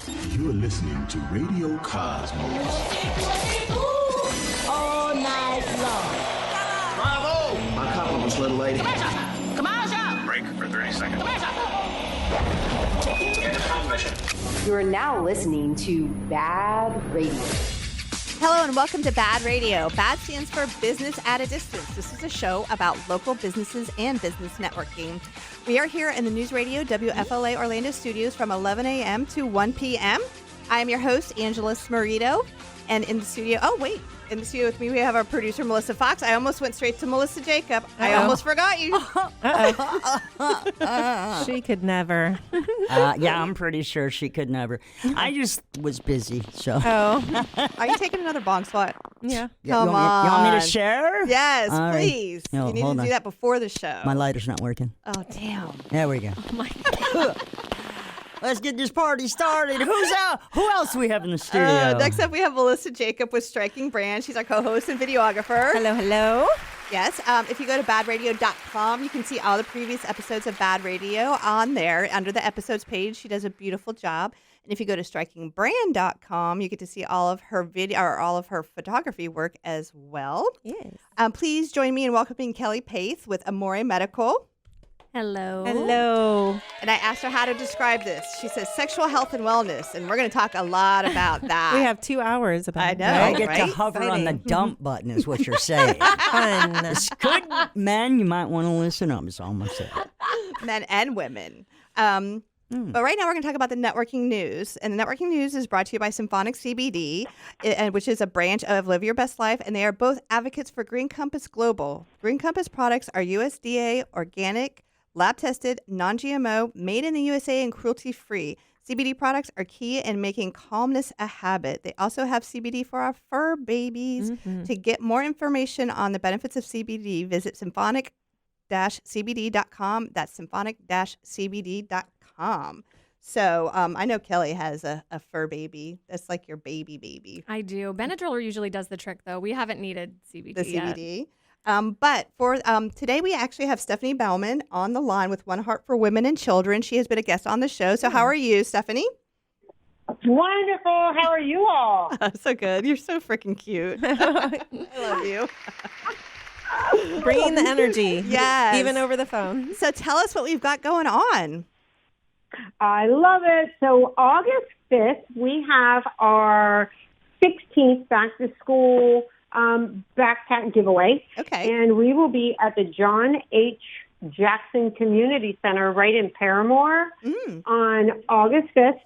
You're listening to Radio Cosmos. All night long. Bravo! My compliments, little lady. Commercial! Break for 30 seconds. Commercial! You are now listening to BaaD Radio. Hello and welcome to BaaD Radio. BaaD stands for Business at a Distance. This is a show about local businesses and business networking. We are here in the News Radio WFLA Orlando studios from 11 a.m. to 1 p.m. I am your host, Angela Smarito. And in the studio, in the studio with me, we have our producer, Melissa Fox. I almost went straight to Melissa Jacob. I almost forgot you. She could never. Yeah, I'm pretty sure she could never. I just was busy, so. Oh. Are you taking another bong spot? Yeah. Come you on. want me to share? Yes, All right. please. No, you need hold to on. do that before the show. My lighter's not working. Oh, damn. There we go. Oh my God. Let's get this party started. Who's out? Who else do we have in the studio? Next up, we have Melissa Jacob with Striking Brand. She's our co-host and videographer. Hello, hello. Yes. If you go to baadradio.com, you can see all the previous episodes of BaaD Radio on there under the episodes page. She does a beautiful job. And if you go to strikingbrand.com, you get to see all of her video or all of her photography work as well. Yes. Please join me in welcoming Kelly Paeth with Amore Medical. Hello. Hello. And I asked her how to describe this. She says sexual health and wellness, and we're going to talk a lot about that. We have 2 hours about I know. I it. get right? to hover on the Exciting. dump button is what you're saying. Fun. It's good, men. You might want to listen up. It's almost it. Men and women. But right now we're going to talk about the networking news. And the networking news is brought to you by Symphonic CBD, which is a branch of Live Your Best Life. And they are both advocates for Green Compass Global. Green Compass products are USDA, organic, lab-tested, non-GMO, made in the USA, and cruelty-free. CBD products are key in making calmness a habit. They also have CBD for our fur babies. To get more information on the benefits of CBD, visit symphonic-cbd.com. That's symphonic-cbd.com. So I know Kelly has a fur baby. That's like your baby. I do. Benadryl usually does the trick, though. We haven't needed CBD The yet. CBD. But for today, we actually have Stephanie Bauman on the line with One Heart for Women and Children. She has been a guest on the show. So how are you, Stephanie? Wonderful. How are you all? So good. You're so freaking cute. I love you. Bringing the energy. Yes. Even over the phone. So tell us what we've got going on. I love it. So August 5th, we have our 16th back to school backpack giveaway. Okay. And we will be at the John H. Jackson Community Center right in Paramore on August 5th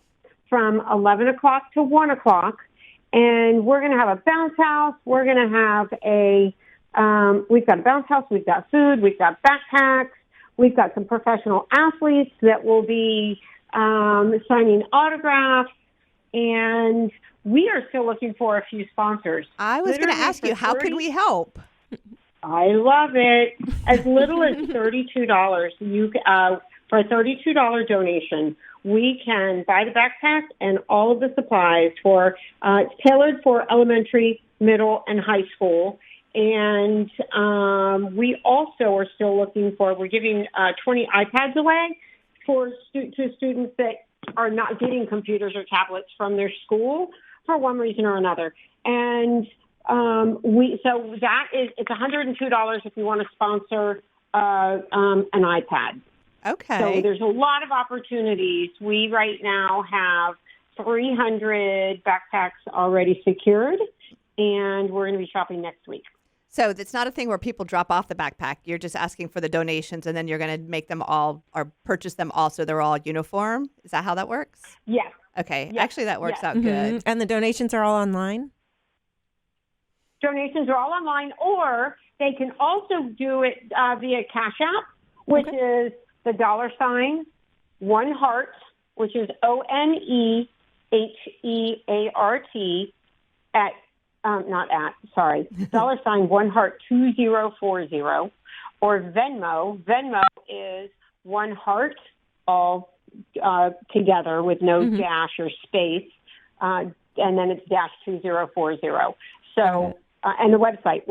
from 11 o'clock to 1 o'clock. And we're going to have a bounce house. We're going to have we've got a bounce house. We've got food. We've got backpacks. We've got some professional athletes that will be signing autographs. And we are still looking for a few sponsors. I was going to ask you, how can we help? I love it. As little as $32. For a $32 donation, we can buy the backpack and all of the supplies for. It's tailored for elementary, middle, and high school. And we also are still looking for. We're giving 20 iPads away to students that are not getting computers or tablets from their school for one reason or another. And it's $102 if you want to sponsor an iPad. Okay. So there's a lot of opportunities. We right now have 300 backpacks already secured, and we're going to be shopping next week. So it's not a thing where people drop off the backpack. You're just asking for the donations, and then you're going to make them all or purchase them all so they're all uniform? Is that how that works? Yes. Okay. Yes. Actually, that works Yes. out good. And the donations are all online? Donations are all online, or they can also do it via Cash App, which is the $ One Heart, which is ONEHEART at $ One Heart 2040, or Venmo. Venmo is One Heart all together with no dash or space, and then it's --2040. So, and the website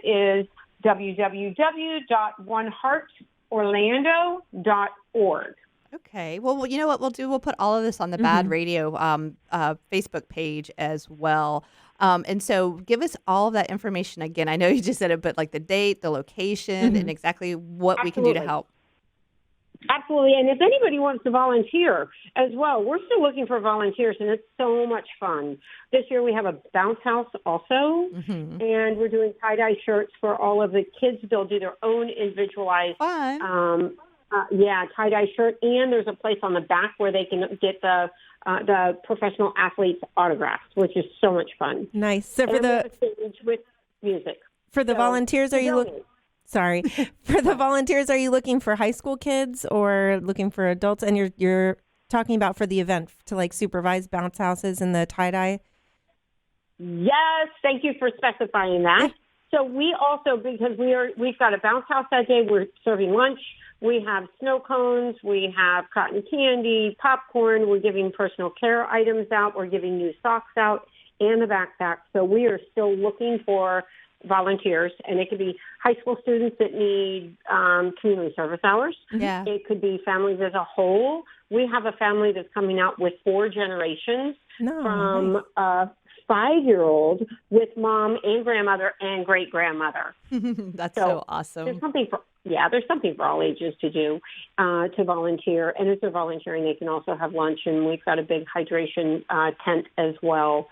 is www.oneheartorlando.org. Okay. Well, you know what we'll do? We'll put all of this on the BaaD Radio Facebook page as well. And so give us all of that information again. I know you just said it, but like the date, the location, and exactly what we can do to help. Absolutely. And if anybody wants to volunteer as well, we're still looking for volunteers, and it's so much fun. This year we have a bounce house also, and we're doing tie-dye shirts for all of the kids. They'll do their own individualized tie-dye shirt, and there's a place on the back where they can get the professional athletes' autographs, which is so much fun. Nice. So and with music. For the volunteers, are you looking? Sorry. For the volunteers, are you looking for high school kids or looking for adults? And you're talking about for the event to like supervise bounce houses and the tie-dye? Yes, thank you for specifying that. So we also, because we've got a bounce house that day, we're serving lunch. We have snow cones, we have cotton candy, popcorn, we're giving personal care items out, we're giving new socks out, and a backpack. So we are still looking for volunteers, and it could be high school students that need community service hours. Yeah. It could be families as a whole. We have a family that's coming out with 4 generations from a 5-year-old with mom and grandmother and great-grandmother. That's so awesome. There's something for all ages to do, to volunteer. And if they're volunteering, they can also have lunch, and we've got a big hydration tent as well.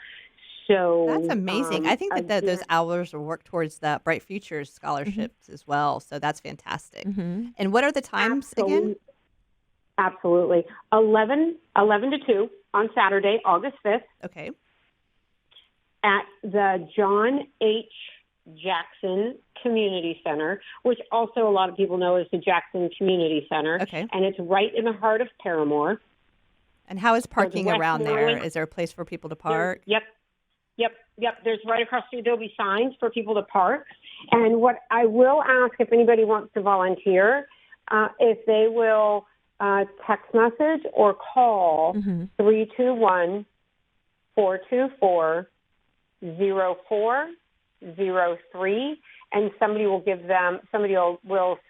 So that's amazing. I think that those hours will work towards the Bright Futures scholarships as well. So that's fantastic. And what are the times again? Absolutely. 11 to 2 on Saturday, August 5th. Okay. At the John H. Jackson Community Center, which also a lot of people know as the Jackson Community Center. Okay. And it's right in the heart of Paramore. And how is parking around there? Is there a place for people to park? Yep. There's right across the street, there'll be signs for people to park. And what I will ask, if anybody wants to volunteer, if they will text message or call 321-424-0403, and somebody will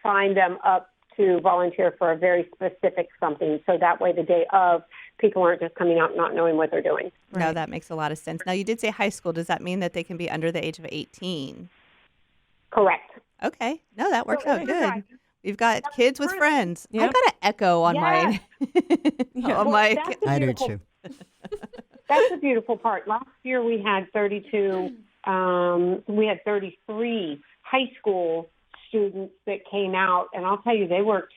sign them up to volunteer for a very specific something. So that way the day of, people aren't just coming out not knowing what they're doing. No, that makes a lot of sense. Now, you did say high school. Does that mean that they can be under the age of 18? Correct. Okay. No, that works out good. We've got kids with friends. I've got an echo on my... I do too. That's the beautiful part. Last year we had 33 high school students that came out, and I'll tell you, they worked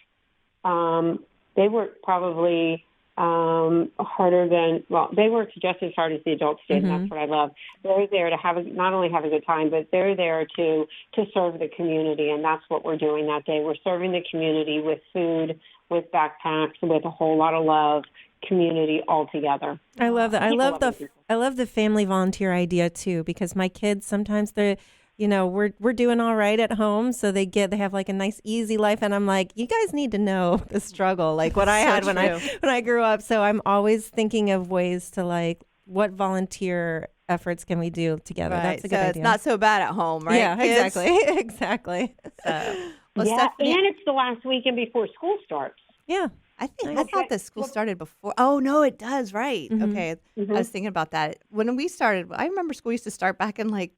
probably harder than, they worked just as hard as the adults did, and that's what I love. They're there to not only have a good time, but they're there to serve the community, and that's what we're doing that day. We're serving the community with food, with backpacks, with a whole lot of love, community all together. I love that. I love the family volunteer idea too, because my kids sometimes we're doing all right at home, so they have like a nice easy life, and I'm like, you guys need to know the struggle, like what I had when I grew up. So I'm always thinking of ways to like, what volunteer efforts can we do together? Right. That's a good idea. It's not so bad at home, right? Yeah, kids? Exactly. And it's the last weekend before school starts. Yeah. I thought the school started before. Oh, no, it does. Right. Okay. I was thinking about that. When we started, I remember school used to start back in like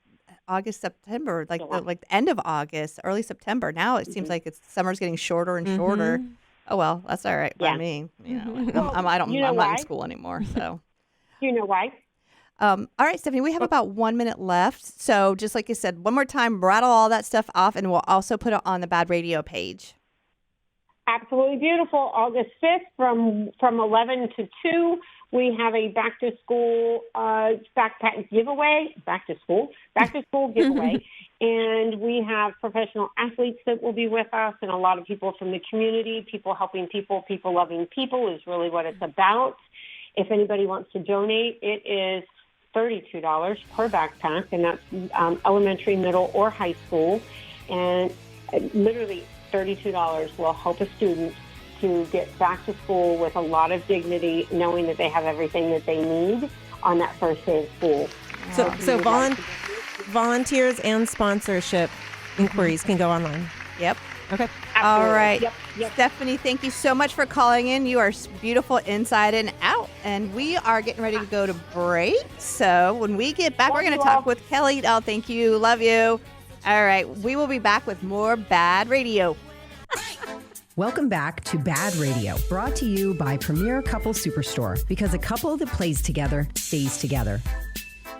August, September, like the end of August, early September. Now it seems like summer's getting shorter and shorter. Oh, well, that's all right by me. I'm not in school anymore. So. You know why? All right, Stephanie, we have about 1 minute left. So just like you said, one more time, rattle all that stuff off, and we'll also put it on the BaaD Radio page. Absolutely beautiful. August 5th from 11 to 2, we have a back-to-school backpack giveaway. Back-to-school giveaway. And we have professional athletes that will be with us, and a lot of people from the community, people helping people loving people is really what it's about. If anybody wants to donate, it is $32 per backpack, and that's elementary, middle, or high school. And literally $32 will help a student to get back to school with a lot of dignity, knowing that they have everything that they need on that first day of school. So volunteers and sponsorship inquiries can go online. Yep. Okay. Absolutely. All right. Yep. Stephanie, thank you so much for calling in. You are beautiful inside and out. And we are getting ready to go to break. So when we get back, we're going to talk with Kelly. Oh, thank you. Love you. All right. We will be back with more BaaD Radio. Welcome back to BaaD Radio, brought to you by Premier Couple Superstore, because a couple that plays together stays together.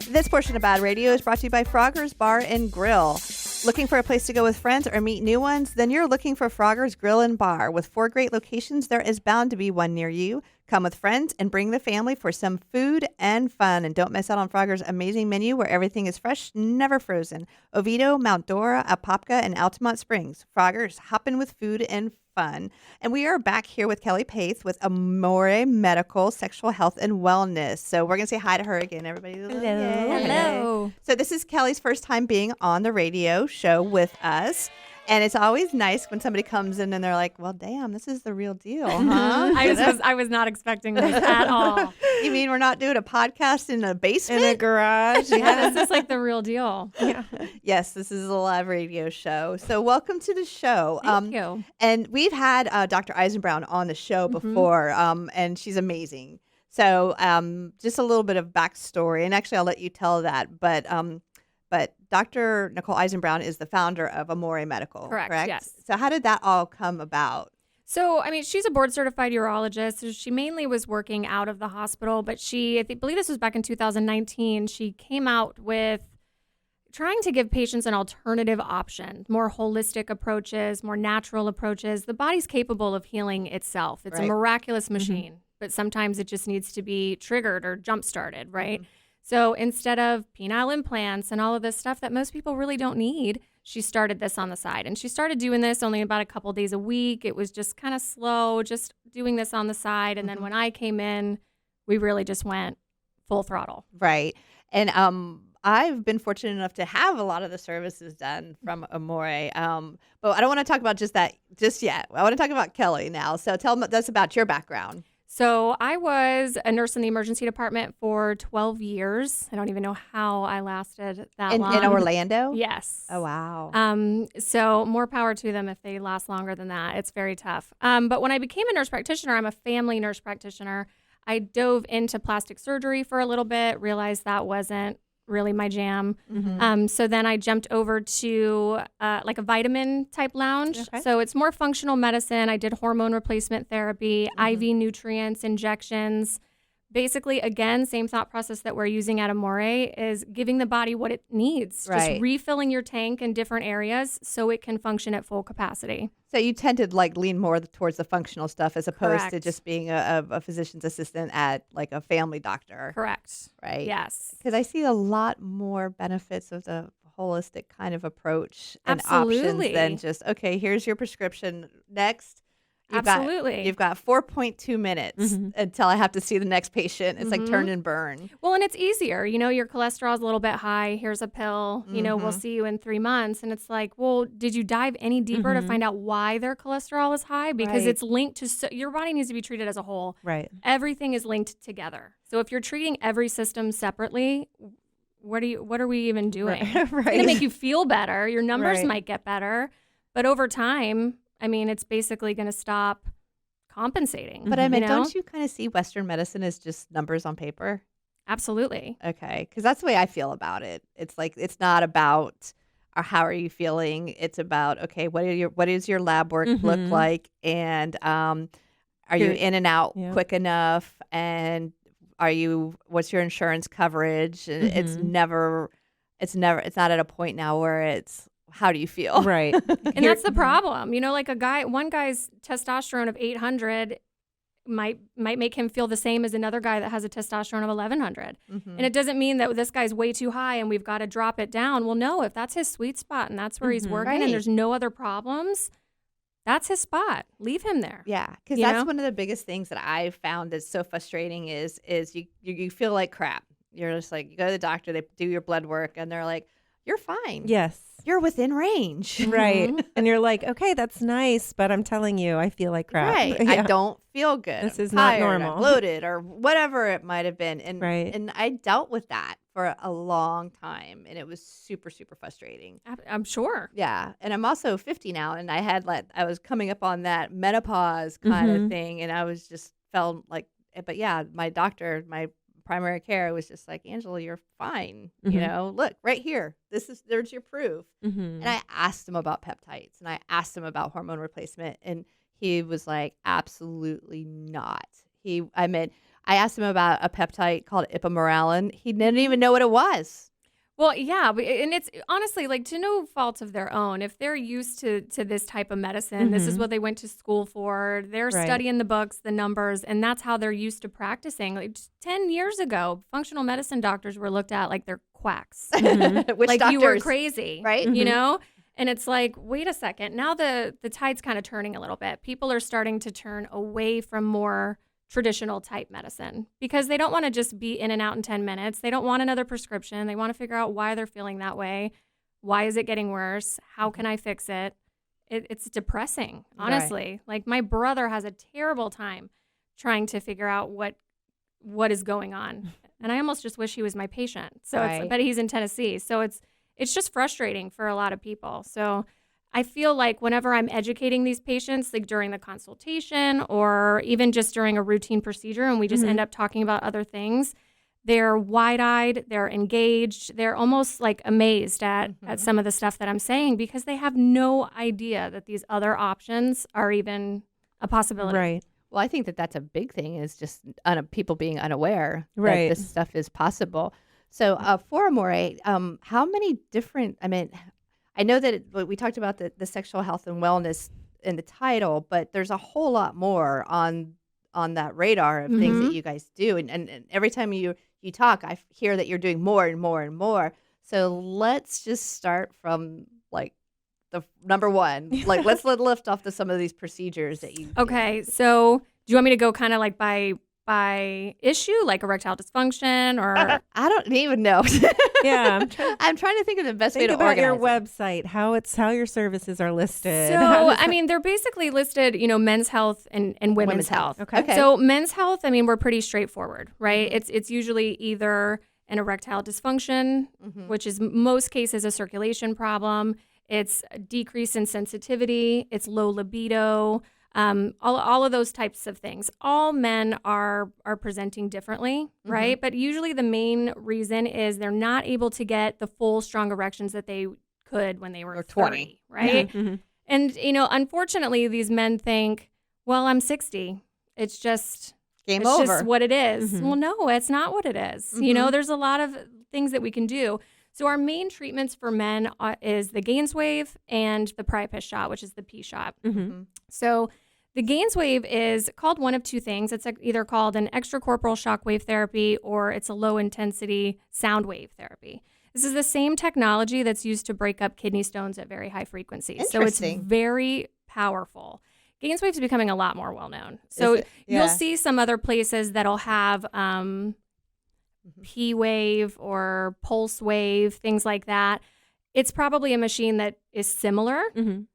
This portion of BaaD Radio is brought to you by Frogger's Bar and Grill. Looking for a place to go with friends or meet new ones? Then you're looking for Frogger's Grill and Bar. With 4 great locations, there is bound to be one near you. Come with friends and bring the family for some food and fun. And don't miss out on Frogger's amazing menu where everything is fresh, never frozen. Oviedo, Mount Dora, Apopka, and Altamont Springs. Frogger's, hopping with food and fun. And we are back here with Kelly Paeth with Amore Medical, Sexual Health and Wellness. So we're going to say hi to her again, everybody. Hello. Yay. Hello. So this is Kelly's first time being on the radio show with us. And it's always nice when somebody comes in and they're like, well, damn, this is the real deal, huh? I was not expecting this at all. You mean we're not doing a podcast in a basement? In a garage. Yeah, this is like the real deal. Yeah. Yes, this is a live radio show. So welcome to the show. Thank you. And we've had Dr. Eisenbrown on the show before, and she's amazing. So just a little bit of backstory, and actually I'll let you tell that. But Dr. Nicole Eisenbrown is the founder of Amore Medical, correct? Yes. So how did that all come about? So, I mean, she's a board-certified urologist. So she mainly was working out of the hospital, but I believe this was back in 2019. She came out with trying to give patients an alternative option, more holistic approaches, more natural approaches. The body's capable of healing itself. It's a miraculous machine, but sometimes it just needs to be triggered or jump-started, right? So instead of penile implants and all of this stuff that most people really don't need, she started this on the side. And she started doing this only about a couple days a week. It was just kind of slow, just doing this on the side. And then when I came in, we really just went full throttle. Right. And I've been fortunate enough to have a lot of the services done from Amore. But I don't want to talk about just that just yet. I want to talk about Kelly now. So tell us about your background. So I was a nurse in the emergency department for 12 years. I don't even know how I lasted that long. In Orlando? Yes. Oh, wow. So more power to them if they last longer than that. It's very tough. But when I became a nurse practitioner, I'm a family nurse practitioner. I dove into plastic surgery for a little bit, realized that wasn't really my jam. So then I jumped over to like a vitamin type lounge. Okay. So it's more functional medicine. I did hormone replacement therapy, IV nutrients, injections. Basically, again, same thought process that we're using at Amore is giving the body what it needs. Just refilling your tank in different areas so it can function at full capacity. So you tend to like lean more towards the functional stuff as opposed to just being a physician's assistant at like a family doctor. Correct. Right? Yes. Because I see a lot more benefits of the holistic kind of approach and Absolutely. options than just, okay, here's your prescription. Next. You've got 4.2 minutes until I have to see the next patient. It's like turn and burn. Well, and it's easier. You know, your cholesterol's a little bit high. Here's a pill. You know, we'll see you in 3 months. And it's like, well, did you dive any deeper to find out why their cholesterol is high? Because it's linked to your body needs to be treated as a whole. Right. Everything is linked together. So if you're treating every system separately, what are we even doing? It's going to make you feel better. Your numbers might get better. But over time, I mean, it's basically going to stop compensating. But I mean, don't you kind of see Western medicine as just numbers on paper? Absolutely. Okay. Because that's the way I feel about it. It's like, it's not about how are you feeling? It's about, okay, what is your lab work look like? And are you in and out quick enough? And what's your insurance coverage? And it's not at a point now where it's, how do you feel? Right. And that's the problem. You know, like one guy's testosterone of 800 might make him feel the same as another guy that has a testosterone of 1100. And it doesn't mean that this guy's way too high and we've got to drop it down. Well, no, if that's his sweet spot and that's where he's working and there's no other problems, that's his spot. Leave him there. Yeah, because that's one of the biggest things that I've found that's so frustrating is you feel like crap. You're just like, you go to the doctor, they do your blood work, and they're like, you're fine. Yes. you're within range. Right. And you're like, okay, that's nice, but I'm telling you, I feel like crap. Right. Yeah. I don't feel good. This I'm is not tired, normal. I'm bloated or whatever it might have been. And Right. and I dealt with that for a long time, and it was super, super frustrating. I'm sure. Yeah. And I'm also 50 now, and I was coming up on that menopause kind of thing, and I was just felt like, but yeah, my doctor, my primary care was just like, Angela, you're fine. You know, look right here. There's your proof. And I asked him about peptides, and I asked him about hormone replacement, and he was like, absolutely not. I asked him about a peptide called ipamorelin. He didn't even know what it was. Well, yeah, and it's honestly like to no fault of their own. If they're used to this type of medicine, this is what they went to school for. They're studying the books, the numbers, and that's how they're used to practicing. Like 10 years ago, functional medicine doctors were looked at like they're quacks. Which like doctors, you were crazy, right? You know? And it's like, wait a second. Now the tide's kind of turning a little bit. People are starting to turn away from more traditional type medicine because they don't want to just be in and out in 10 minutes. They don't want another prescription. They want to figure out why they're feeling that way. Why is it getting worse? How can I fix it? It's depressing, honestly. Right. Like my brother has a terrible time trying to figure out what is going on. And I almost just wish he was my patient. So but he's in Tennessee. So it's just frustrating for a lot of people. So I feel like whenever I'm educating these patients, like during the consultation or even just during a routine procedure, and we just end up talking about other things, they're wide-eyed, they're engaged, they're almost like amazed at some of the stuff that I'm saying because they have no idea that these other options are even a possibility. Right. Well, I think that's a big thing is just people being unaware Right. that this stuff is possible. So for Amore, how many different, I know that we talked about the sexual health and wellness in the title, but there's a whole lot more on that radar of things that you guys do. And every time you talk, I hear that you're doing more and more and more. So let's just start from like the number one. Like let's lift off some of these procedures that you do. Okay. So do you want me to go kind of like by issue, like erectile dysfunction or? I don't even know. Yeah. I'm trying to think of the best way to about organize your it. website, how your services are listed. So, they're basically listed, men's health and women's health. Okay. So men's health, we're pretty straightforward, right? It's usually either an erectile dysfunction, which is most cases a circulation problem. It's a decrease in sensitivity. It's low libido. All of those types of things. All men are presenting differently, right? But usually the main reason is they're not able to get the full strong erections that they could when they were 20, right? And, unfortunately, these men think, well, I'm 60. It's just Game it's over. just what it is. Well, no, it's not what it is. There's a lot of things that we can do. So our main treatments for men is the Gainswave and the Paeth shot, which is the P shot. So the Gainswave is called one of two things. It's either called an extracorporeal shockwave therapy or it's a low-intensity sound wave therapy. This is the same technology that's used to break up kidney stones at very high frequencies. So it's very powerful. Gainswave is becoming a lot more well-known. So you'll see some other places that'll have P wave or pulse wave, things like that. It's probably a machine that is similar,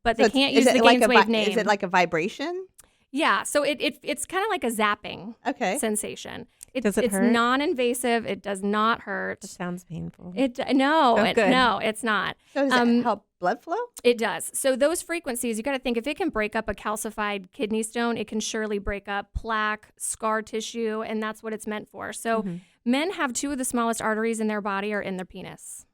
but they can't use the Gainswave name. Is it like a vibration? Yeah, so it's kind of like a zapping sensation. Does it hurt? It's non-invasive. It does not hurt. It sounds painful. No, good. it's not. So does it help blood flow? It does. So those frequencies, you got to think if it can break up a calcified kidney stone, it can surely break up plaque, scar tissue, and that's what it's meant for. So men have two of the smallest arteries in their body are in their penis.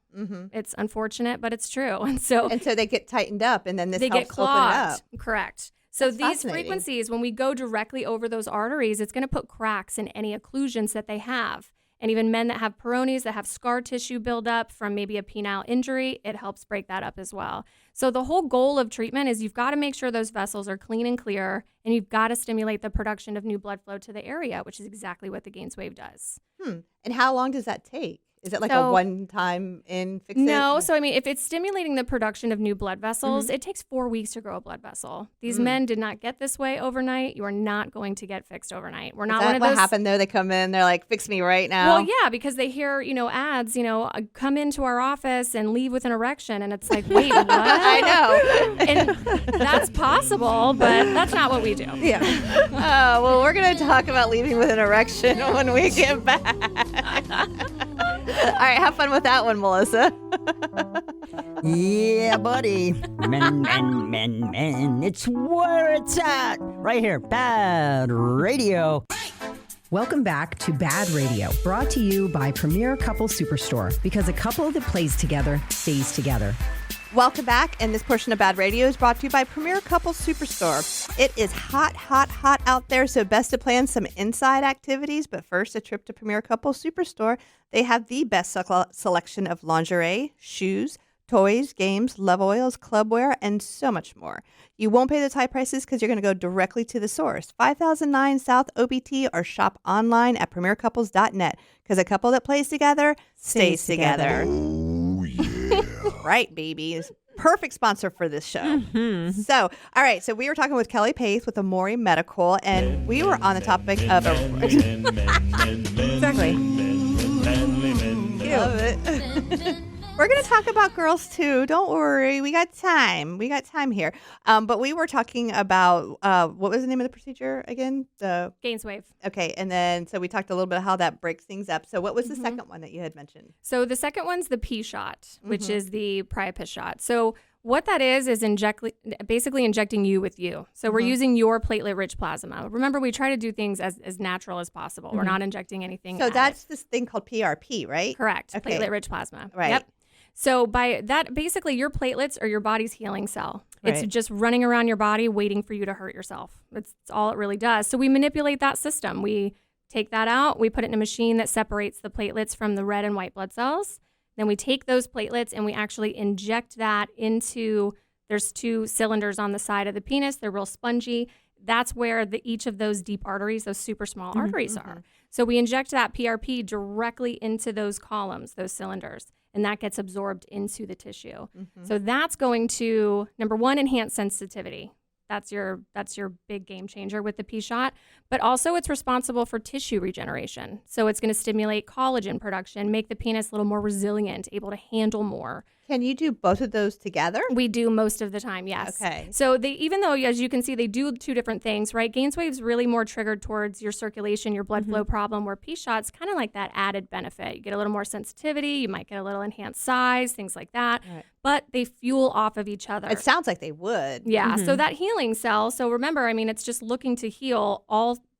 It's unfortunate, but it's true. And so they get tightened up, and then they helps get clogged. open it up. Correct. So That's these fascinating. frequencies, when we go directly over those arteries, it's going to put cracks in any occlusions that they have. And even men that have Peyronie's, that have scar tissue buildup from maybe a penile injury, it helps break that up as well. So the whole goal of treatment is you've got to make sure those vessels are clean and clear, and you've got to stimulate the production of new blood flow to the area, which is exactly what the Gainswave does. And how long does that take? Is it like a one-time in fix it? No. So, I mean, if it's stimulating the production of new blood vessels, it takes 4 weeks to grow a blood vessel. These men did not get this way overnight. You are not going to get fixed overnight. We're not one of those. What happened, though? They come in, they're like, fix me right now. Well, yeah, because they hear, ads, come into our office and leave with an erection. And it's like, wait, what? I know. And that's possible, but that's not what we do. Yeah. Oh, well, we're going to talk about leaving with an erection when we get back. All right, have fun with that one, Melissa. Yeah, buddy. Men. It's where it's at. Right here, BaaD Radio. Welcome back to BaaD Radio, brought to you by Premier Couple Superstore, because a couple that plays together stays together. Welcome back, and this portion of BaaD Radio is brought to you by Premier Couple Superstore. It is hot out there, so best to plan some inside activities, but first, a trip to Premier Couple Superstore. They have the best selection of lingerie, shoes, toys, games, love oils, clubwear, and so much more. You won't pay those high prices because you're going to go directly to the source, 5009 South OBT, or shop online at premiercouples.net, because a couple that plays together stays together. Oh, yeah. Right, babies. Perfect sponsor for this show. So, all right. So we were talking with Kelly Paeth with Amori Medical, and we were on the topic of exactly. Love it. We're going to talk about girls too. Don't worry. We got time. Here. But we were talking about, what was the name of the procedure again? The Gainswave. Okay. And then, so we talked a little bit how that breaks things up. So what was the second one that you had mentioned? So the second one's the P shot, which is the Priapus shot. So what that is basically injecting you with you. So we're using your platelet-rich plasma. Remember, we try to do things as natural as possible. We're not injecting anything. So that's this thing called PRP, right? Correct. Okay. Platelet-rich plasma. Right. Yep. So by that, basically, your platelets are your body's healing cell. It's Right. just running around your body waiting for you to hurt yourself. That's all it really does. So we manipulate that system. We take that out. We put it in a machine that separates the platelets from the red and white blood cells. Then we take those platelets and we actually inject that into, there's 2 cylinders on the side of the penis. They're real spongy. That's where each of those deep arteries, those super small arteries are. So we inject that PRP directly into those columns, those cylinders, and that gets absorbed into the tissue. So that's going to, number one, enhance sensitivity. That's your big game changer with the P shot. But also it's responsible for tissue regeneration. So it's going to stimulate collagen production, make the penis a little more resilient, able to handle more. Can you do both of those together? We do most of the time, yes. Okay. So even though, as you can see, they do 2 different things, right? Gainswave's really more triggered towards your circulation, your blood flow problem, where P-shot's kind of like that added benefit. You get a little more sensitivity, you might get a little enhanced size, things like that. Right. But they fuel off of each other. It sounds like they would. Yeah. So that healing cell, so remember, I mean, it's just looking to heal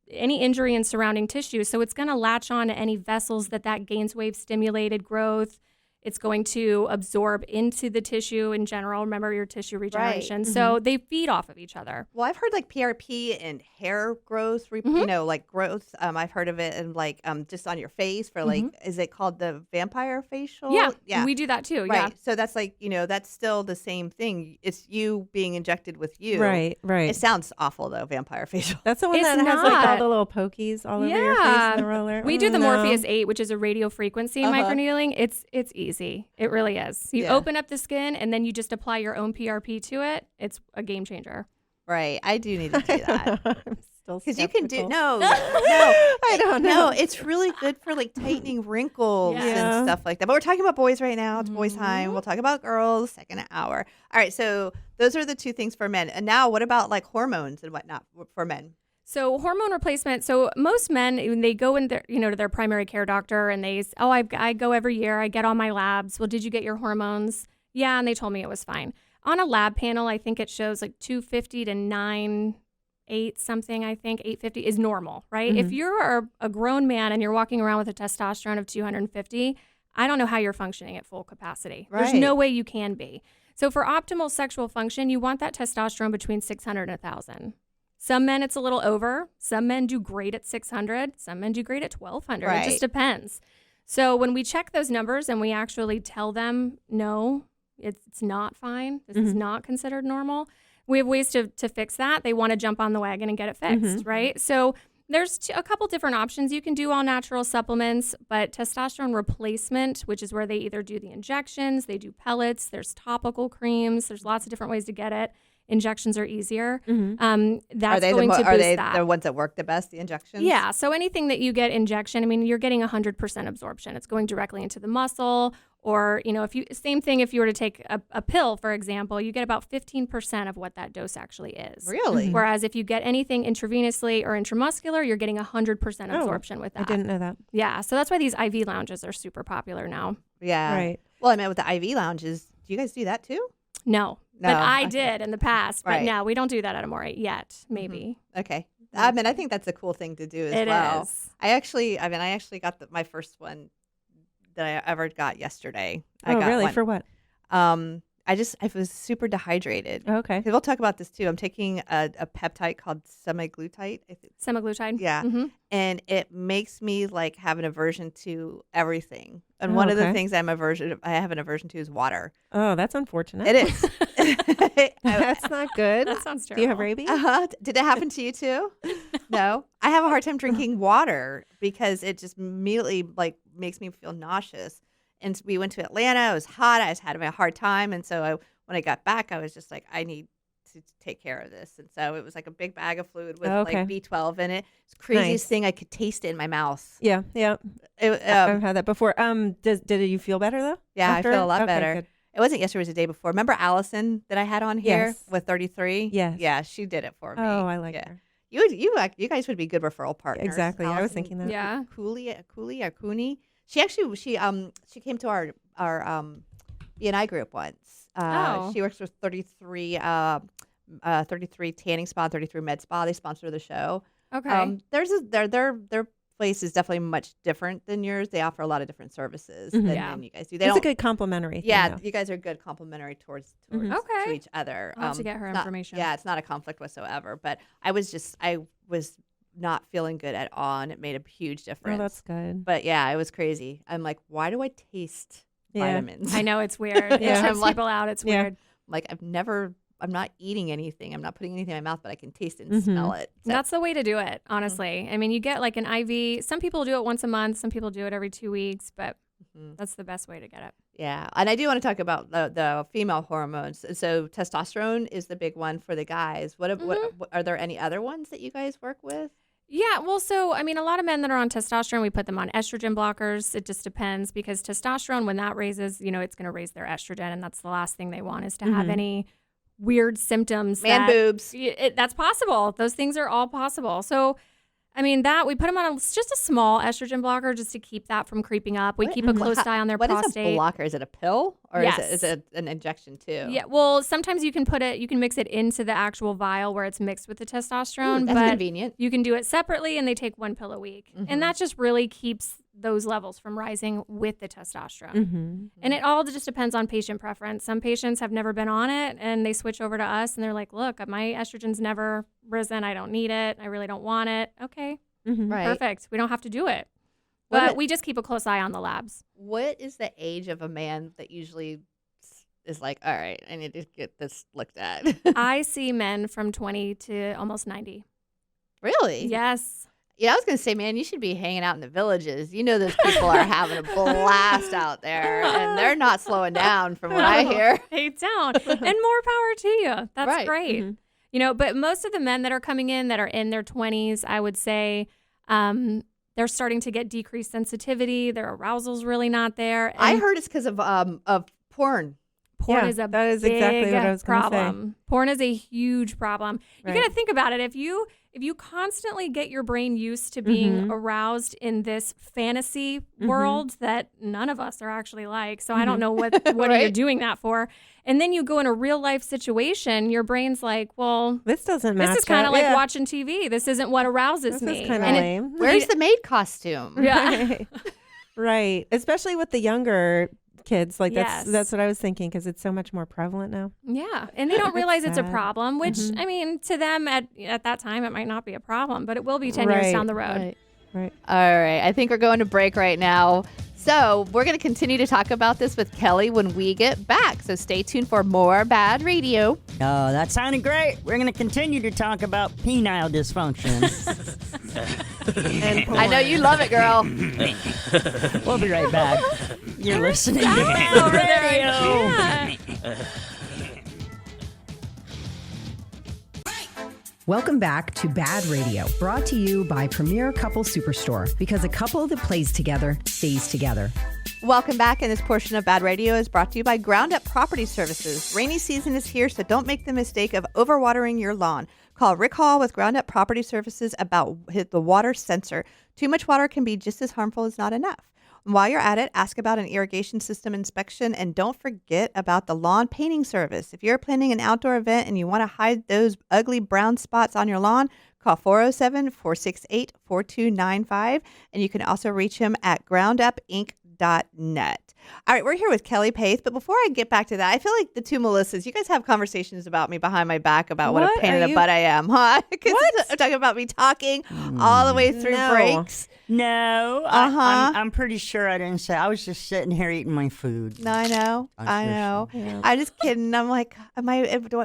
any injury in surrounding tissue. So it's going to latch on to any vessels that Gainswave stimulated growth. It's going to absorb into the tissue in general. Remember your tissue regeneration. Right. So they feed off of each other. Well, I've heard like PRP and hair growth, like growth. I've heard of it and like just on your face for like, is it called the vampire facial? Yeah. We do that too. Right. Yeah. So that's like, that's still the same thing. It's you being injected with you. Right. It sounds awful though, vampire facial. That's the one It's that has like all not. the little pokies all over your face and the roller. We do the Morpheus 8, which is a radio frequency microneedling. It's easy. It really is. You Yeah. open up the skin and then you just apply your own PRP to it. It's a game changer. Right. I do need to do that. I'm still Because you can do skeptical. I don't know. No, it's really good for like tightening wrinkles Yeah. and stuff like that. But we're talking about boys right now. It's boys time. We'll talk about girls second hour. All right, so those are the 2 things for men. And now what about like hormones and whatnot for men? So hormone replacement. So most men, when they go in their, to their primary care doctor and they, I go every year. I get all my labs. Well, did you get your hormones? Yeah, and they told me it was fine. On a lab panel, I think it shows like 250 to 980 something. I think 850 is normal, right? If you're a grown man and you're walking around with a testosterone of 250, I don't know how you're functioning at full capacity. Right. There's no way you can be. So for optimal sexual function, you want that testosterone between 600 and 1,000. Some men, it's a little over. Some men do great at 600. Some men do great at 1,200. Right. It just depends. So when we check those numbers and we actually tell them, no, it's not fine. This is not considered normal. We have ways to fix that. They want to jump on the wagon and get it fixed, right? So There's a couple different options. You can do all natural supplements, but testosterone replacement, which is where they either do the injections, they do pellets, there's topical creams, there's lots of different ways to get it. Injections are easier. That's going to boost are they that. the ones that work the best, the injections? Yeah. So anything that you get injection, I mean, you're getting 100% absorption. It's going directly into the muscle. Or, same thing if you were to take a pill, for example, you get about 15% of what that dose actually is. Really? Whereas if you get anything intravenously or intramuscular, you're getting 100% absorption with that. I didn't know that. Yeah. So that's why these IV lounges are super popular now. Yeah. Right. Well, I mean, with the IV lounges, do you guys do that too? No. No, But I okay. did in the past. But Right. no, we don't do that anymore yet. Maybe. Okay. I mean, I think that's a cool thing to do as It well. is. I actually got my first one that I ever got yesterday. I Oh, got really? one. For what? I was super dehydrated. Okay. 'Cause we'll talk about this too. I'm taking a peptide called semaglutide. I think. Semaglutide. Yeah. Mm-hmm. And it makes me like have an aversion to everything. And one of the okay. things I have an aversion to is water. Oh, that's unfortunate. It is. That's not good. That sounds Do you have terrible. rabies? Uh-huh. Did it happen to you too? No. I have a hard time drinking water because it just immediately like makes me feel nauseous. And we went to Atlanta. It was hot. I was having a hard time. And so when I got back, I was just like, I need to take care of this. And so it was like a big bag of fluid with Okay. like B12 in it. It's the craziest Nice. thing. I could taste it in my mouth. Yeah. I've had that before. Did you feel better though? Yeah, after? I feel a lot Okay, better. good. It wasn't yesterday, it was the day before. Remember Allison that I had on here Yes. with 33? Yes. Yeah, she did it for me. Oh, I like yeah. her. You guys would be good referral partners. Exactly. I was Allison thinking that. Yeah. Cooley or Cooney. She came to our BNI group once. She works with 33 tanning spa, 33 med spa. They sponsor the show. Okay. Their place is definitely much different than yours. They offer a lot of different services than you guys do. They It's don't. a good complimentary thing. Yeah, though. you guys are good complementary towards Okay. to each other. I'll have to get her not- information. Yeah, it's not a conflict whatsoever. But I was not feeling good at all, and it made a huge difference. Oh, that's good. But yeah, it was crazy. I'm like, why do I taste vitamins? I know it's weird. Yeah. It trips I'm like- people out. It's Yeah. weird. Like I'm not eating anything. I'm not putting anything in my mouth, but I can taste it and smell it. So- That's the way to do it, honestly. I mean, you get like an IV. Some people do it once a month. Some people do it every 2 weeks, but that's the best way to get it. Yeah, and I do want to talk about the female hormones. So testosterone is the big one for the guys. What are there any other ones that you guys work with? Yeah, well, so, I mean, a lot of men that are on testosterone, we put them on estrogen blockers. It just depends because testosterone, when that raises, it's going to raise their estrogen, and that's the last thing they want is to have any weird symptoms. Man boobs. That's possible. Those things are all possible. So, I mean, we put them on just a small estrogen blocker just to keep that from creeping up. We keep a close eye on their What prostate. is a blocker? Is it a pill or Yes. is it an injection too? Yeah, well, sometimes you can mix it into the actual vial where it's mixed with the testosterone. That's but convenient. You can do it separately, and they take 1 pill a week. And that just really keeps those levels from rising with the testosterone. And it all just depends on patient preference. Some patients have never been on it, and they switch over to us, and they're like, look, my estrogen's never risen. I don't need it. I really don't want it. Okay, Right. perfect. We don't have to do it. What But it- we just keep a close eye on the labs. What is the age of a man that usually is like, all right, I need to get this looked at? I see men from 20 to almost 90. Really? Yes. Yeah, I was going to say, man, you should be hanging out in the villages. You know those people are having a blast out there, and they're not slowing down from what I hear. They don't. And more power to you. That's Right. great. But most of the men that are coming in that are in their 20s, I would say they're starting to get decreased sensitivity. Their arousal's really not there. And I heard it's because of porn. porn Yeah, is a that is big exactly what I was gonna say. problem. Porn is a huge problem. You Right. got to think about it. If you constantly get your brain used to being aroused in this fantasy world that none of us are actually like, so I don't know what are you Right. doing that for? And then you go in a real life situation, your brain's like, well, This doesn't match. this is kind of up. like Yeah. watching TV. This isn't what arouses This me. is kind of And lame. Where's the maid costume? Yeah. Right. Right. Especially with the younger kids. Like Yes. that's what I was thinking because it's so much more prevalent now. Yeah, and they don't realize it's a sad. problem, which, I mean, to them at that time, it might not be a problem, but it will be 10 years Right. down the road. Right. All right. I think we're going to break right now. So we're going to continue to talk about this with Kelly when we get back. So stay tuned for more BaaD Radio. Oh, that sounded great. We're going to continue to talk about penile dysfunction. And I know you love it, girl. We'll be right back. You're listening to over BaaD there. Radio. Yeah. Welcome back to BaaD Radio, brought to you by Premier Couple Superstore, because a couple that plays together stays together. Welcome back, and this portion of BaaD Radio is brought to you by Ground Up Property Services. Rainy season is here, so don't make the mistake of overwatering your lawn. Call Rick Hall with Ground Up Property Services about the water sensor. Too much water can be just as harmful as not enough. While you're at it, ask about an irrigation system inspection, and don't forget about the lawn painting service. If you're planning an outdoor event and you want to hide those ugly brown spots on your lawn, call 407-468-4295, and you can also reach him at groundupinc.net. All right, we're here with Kelly Paeth, but before I get back to that, I feel like the two Melissas, you guys have conversations about me behind my back about what a pain in the butt I am, huh? Because I'm talking about me talking all the way through breaks. No, I'm pretty sure I didn't say. I was just sitting here eating my food. No, I know. Yeah. I'm just kidding. I'm like,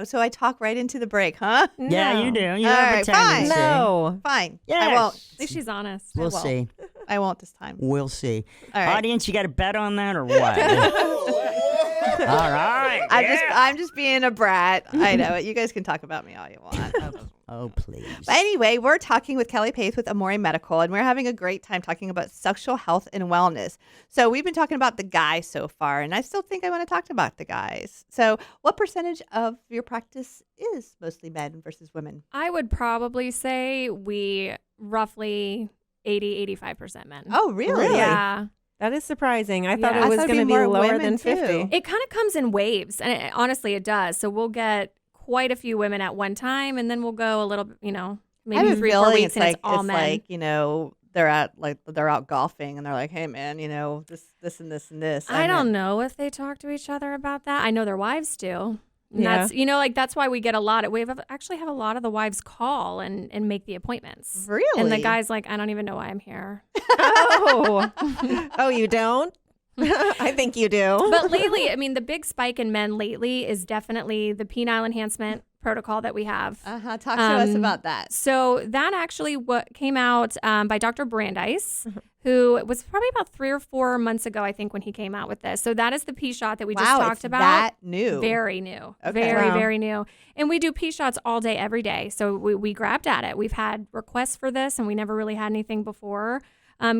so I talk right into the break, huh? Yeah, you do. You All have right, a tendency. fine. No. Fine. Yes. I won't. At least she's honest. We'll see. I won't this time. We'll see. All right. Audience, you got a bet on that or what? All right. I'm just being a brat. I know it. You guys can talk about me all you want. Oh, please. But anyway, we're talking with Kelly Paeth with Amore Medical, and we're having a great time talking about sexual health and wellness. So we've been talking about the guys so far, and I still think I want to talk about the guys. So what percentage of your practice is mostly men versus women? I would probably say we roughly 85% men. Oh, really? Yeah. That is surprising. I thought Yeah. it was it'd going to be more lower women, than too. 50. It kind of comes in waves, and honestly, it does. So we'll get quite a few women at one time, and then we'll go a little, maybe I have a 3-4 feeling weeks, and it's all men. like, they're out golfing and they're like, hey man, this and this and this. I don't know if they talk to each other about that. I know their wives do. And Yeah. that's why we get a lot. We actually have a lot of the wives call and make the appointments. Really? And the guy's like, I don't even know why I'm here. Oh. Oh, you don't? I think you do. But lately, the big spike in men lately is definitely the penile enhancement protocol that we have. Talk to us about that. So that actually what came out by Dr. Brandeis, who was probably about 3 or 4 months ago, I think, when he came out with this. So that is the P shot that we just talked about. That new. Very new. Okay. Very, Wow. very new. And we do P shots all day, every day. So we grabbed at it. We've had requests for this, and we never really had anything before.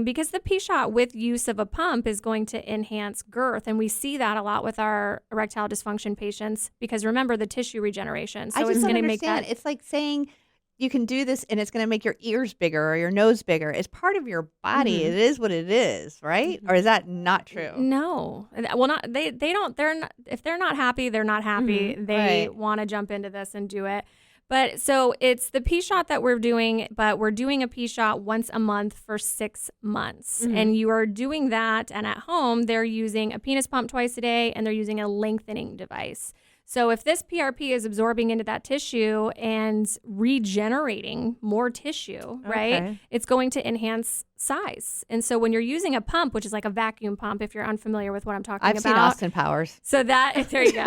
Because the P shot with use of a pump is going to enhance girth. And we see that a lot with our erectile dysfunction patients because remember the tissue regeneration. So I just it's don't going to make understand. that. It's like saying you can do this and it's going to make your ears bigger or your nose bigger. It's part of your body. Mm-hmm. It is what it is, right? Or is that not true? No. Well, not they don't. They're not. If they're not happy, they're not happy. They Right. want to jump into this and do it. But so it's the P shot that we're doing, but we're doing a P shot once a month for 6 months. And you are doing that. And at home, they're using a penis pump twice a day and they're using a lengthening device. So if this PRP is absorbing into that tissue and regenerating more tissue, right, Okay. it's going to enhance size. And so when you're using a pump, which is like a vacuum pump, if you're unfamiliar with what I'm talking I've about. seen Austin Powers. So there you go.